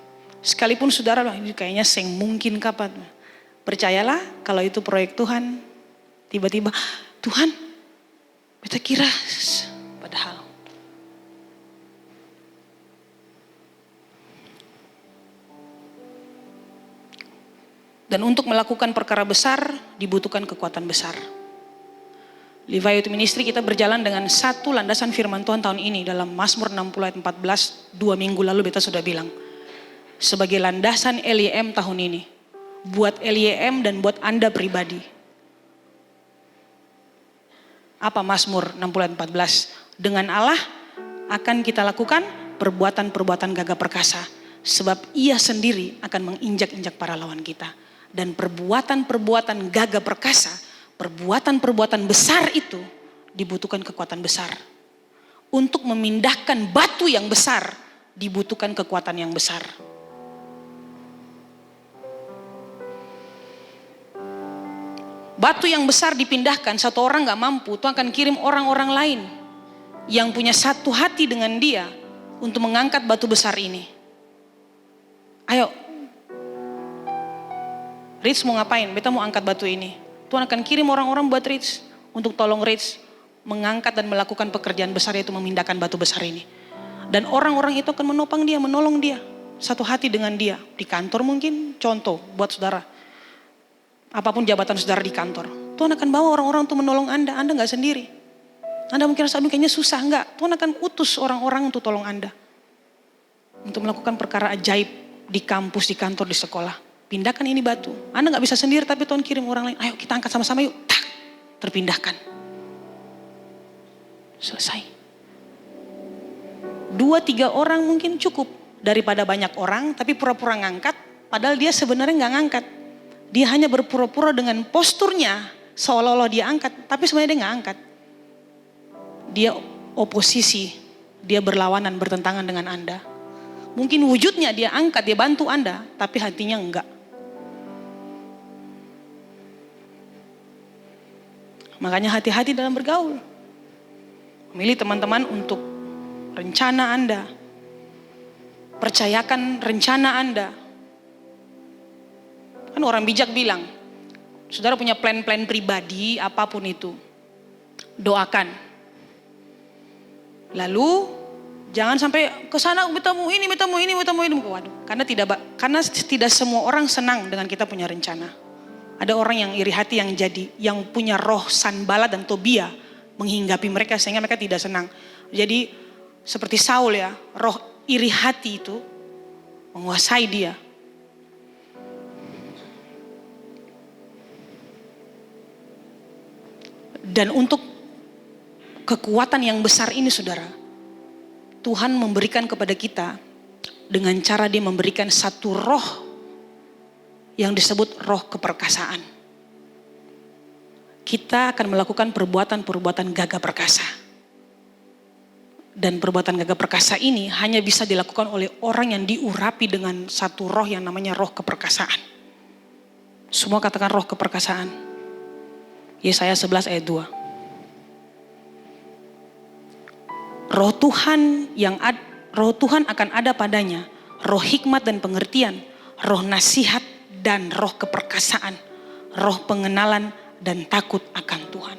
Sekalipun saudara bilang, ini kayaknya seng mungkin kapan. Percayalah kalau itu proyek Tuhan. Tiba-tiba, Tuhan, kita kira padahal. Dan untuk melakukan perkara besar dibutuhkan kekuatan besar. Levi Youth Ministry kita berjalan dengan satu landasan firman Tuhan tahun ini dalam Mazmur 60 ayat 14, 2 minggu lalu beta sudah bilang. Sebagai landasan LYM tahun ini. Buat LYM dan buat Anda pribadi. Apa Mazmur 60 ayat 14? Dengan Allah akan kita lakukan perbuatan-perbuatan gagah perkasa. Sebab ia sendiri akan menginjak-injak para lawan kita. Dan perbuatan-perbuatan gagah perkasa, perbuatan-perbuatan besar itu dibutuhkan kekuatan besar. Untuk memindahkan batu yang besar dibutuhkan kekuatan yang besar. Batu yang besar dipindahkan, satu orang gak mampu, Tuhan akan kirim orang-orang lain yang punya satu hati dengan dia untuk mengangkat batu besar ini. Ayo, Rich mau ngapain? Beta mau angkat batu ini. Tuhan akan kirim orang-orang buat Rich untuk tolong Rich mengangkat dan melakukan pekerjaan besar, yaitu memindahkan batu besar ini. Dan orang-orang itu akan menopang dia, menolong dia. Satu hati dengan dia. Di kantor mungkin, contoh buat saudara. Apapun jabatan saudara di kantor. Tuhan akan bawa orang-orang untuk menolong Anda. Anda gak sendiri. Anda mungkin rasa kayaknya susah. Enggak. Tuhan akan utus orang-orang untuk tolong Anda. Untuk melakukan perkara ajaib di kampus, di kantor, di sekolah. Pindahkan ini batu. Anda gak bisa sendiri tapi Tuhan kirim orang lain. Ayo kita angkat sama-sama yuk. Tak, terpindahkan. Selesai. 2-3 orang mungkin cukup. Daripada banyak orang tapi pura-pura ngangkat. Padahal dia sebenarnya gak ngangkat. Dia hanya berpura-pura dengan posturnya. Seolah-olah dia angkat. Tapi sebenarnya dia gak angkat. Dia oposisi. Dia berlawanan, bertentangan dengan Anda. Mungkin wujudnya dia angkat, dia bantu Anda. Tapi hatinya enggak. Makanya hati-hati dalam bergaul. Memilih teman-teman untuk rencana Anda. Percayakan rencana Anda. Kan orang bijak bilang, saudara punya plan-plan pribadi, apapun itu. Doakan. Lalu, jangan sampai ke sana bertemu ini. Waduh, karena tidak semua orang senang dengan kita punya rencana. Ada orang yang iri hati yang punya roh Sanballat dan Tobia menghinggapi mereka sehingga mereka tidak senang. Jadi seperti Saul ya, roh iri hati itu menguasai dia. Dan untuk kekuatan yang besar ini saudara, Tuhan memberikan kepada kita dengan cara dia memberikan satu roh yang disebut roh keperkasaan. Kita akan melakukan perbuatan-perbuatan gagah perkasa. Dan perbuatan gagah perkasa ini hanya bisa dilakukan oleh orang yang diurapi dengan satu roh yang namanya roh keperkasaan. Semua katakan roh keperkasaan. Yesaya 11 ayat 2. Roh Tuhan akan ada padanya, roh hikmat dan pengertian, roh nasihat dan roh keperkasaan, roh pengenalan dan takut akan Tuhan.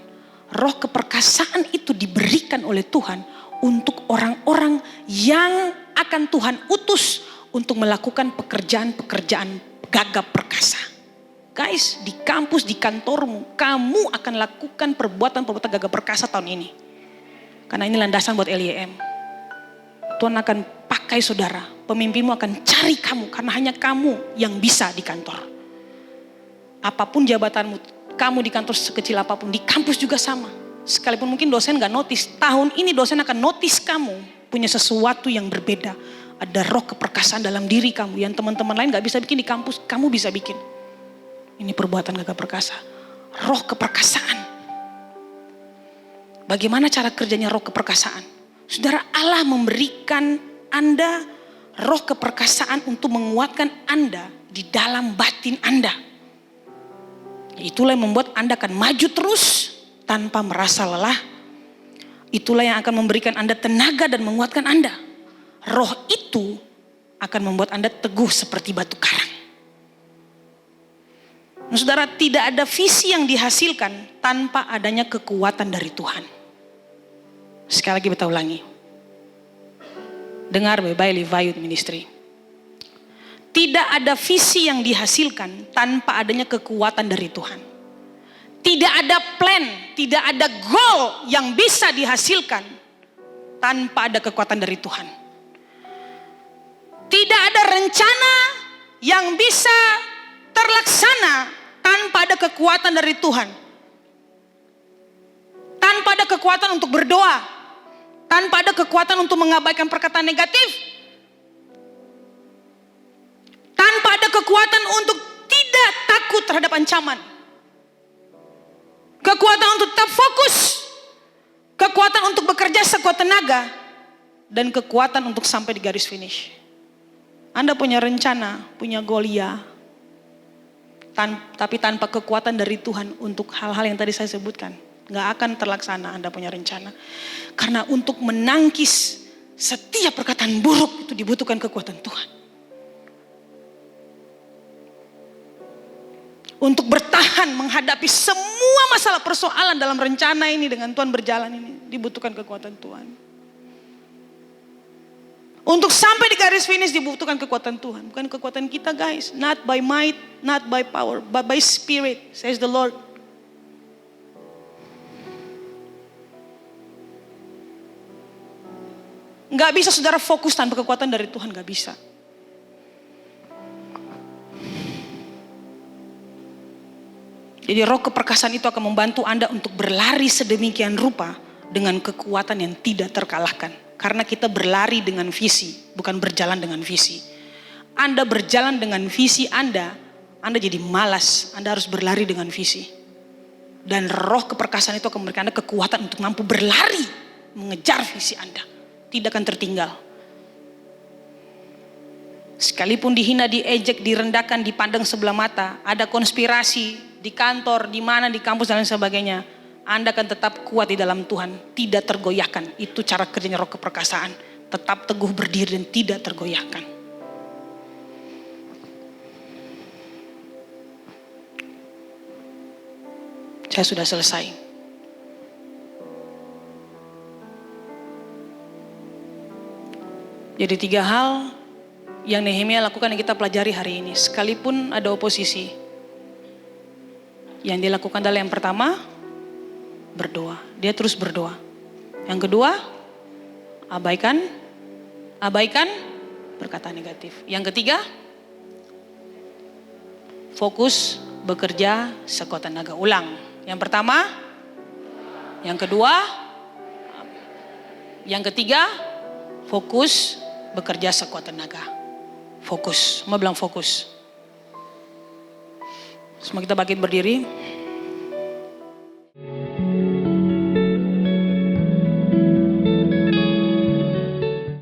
Roh keperkasaan itu diberikan oleh Tuhan untuk orang-orang yang akan Tuhan utus untuk melakukan pekerjaan-pekerjaan gagah perkasa. Guys, di kampus, di kantormu, kamu akan lakukan perbuatan-perbuatan gagah perkasa tahun ini. Karena ini landasan buat LYM. Tuhan akan pakai saudara, pemimpinmu akan cari kamu karena hanya kamu yang bisa di kantor. Apapun jabatanmu, kamu di kantor sekecil apapun, di kampus juga sama. Sekalipun mungkin dosen gak notice, tahun ini dosen akan notice kamu punya sesuatu yang berbeda. Ada roh keperkasaan dalam diri kamu yang teman-teman lain gak bisa bikin di kampus, kamu bisa bikin. Ini perbuatan gagah perkasa. Roh keperkasaan. Bagaimana cara kerjanya roh keperkasaan? Saudara, Allah memberikan Anda roh keperkasaan untuk menguatkan Anda di dalam batin Anda. Itulah yang membuat Anda akan maju terus tanpa merasa lelah. Itulah yang akan memberikan Anda tenaga dan menguatkan Anda. Roh itu akan membuat Anda teguh seperti batu karang. Nah, saudara, tidak ada visi yang dihasilkan tanpa adanya kekuatan dari Tuhan. Sekali lagi kita ulangi. Dengar baik-baik Levi Youth Ministry. Tidak ada visi yang dihasilkan tanpa adanya kekuatan dari Tuhan. Tidak ada plan, tidak ada goal yang bisa dihasilkan tanpa ada kekuatan dari Tuhan. Tidak ada rencana yang bisa terlaksana tanpa ada kekuatan dari Tuhan. Tanpa ada kekuatan untuk berdoa. Tanpa ada kekuatan untuk mengabaikan perkataan negatif. Tanpa ada kekuatan untuk tidak takut terhadap ancaman. Kekuatan untuk tetap fokus. Kekuatan untuk bekerja sekuat tenaga. Dan kekuatan untuk sampai di garis finish. Anda punya rencana, punya goal ya. Tapi tanpa kekuatan dari Tuhan untuk hal-hal yang tadi saya sebutkan, gak akan terlaksana Anda punya rencana. Karena untuk menangkis setiap perkataan buruk itu dibutuhkan kekuatan Tuhan. Untuk bertahan menghadapi semua masalah persoalan dalam rencana ini dengan Tuhan berjalan ini dibutuhkan kekuatan Tuhan. Untuk sampai di garis finish dibutuhkan kekuatan Tuhan. Bukan kekuatan kita guys. Not by might, not by power, but by spirit, says the Lord. Gak bisa saudara fokus tanpa kekuatan dari Tuhan, gak bisa. Jadi roh keperkasaan itu akan membantu Anda untuk berlari sedemikian rupa dengan kekuatan yang tidak terkalahkan. Karena kita berlari dengan visi, bukan berjalan dengan visi. Anda berjalan dengan visi Anda jadi malas. Anda harus berlari dengan visi. Dan roh keperkasaan itu akan memberikan Anda kekuatan untuk mampu berlari, mengejar visi Anda. Tidak akan tertinggal. Sekalipun dihina, diejek, direndahkan, dipandang sebelah mata, ada konspirasi di kantor, di mana, di kampus dan lain sebagainya. Anda akan tetap kuat di dalam Tuhan, tidak tergoyahkan. Itu cara kerjanya roh keperkasaan. Tetap teguh berdiri dan tidak tergoyahkan. Saya sudah selesai. Jadi 3 hal yang Nehemia lakukan yang kita pelajari hari ini. Sekalipun ada oposisi. Yang dia lakukan adalah yang pertama, berdoa. Dia terus berdoa. Yang kedua, abaikan perkataan negatif. Yang ketiga, fokus bekerja sekuat tenaga. Ulang. Yang pertama, yang kedua, yang ketiga, fokus bekerja sekuat tenaga. Fokus. Semua bilang fokus. Semua kita bangkit berdiri.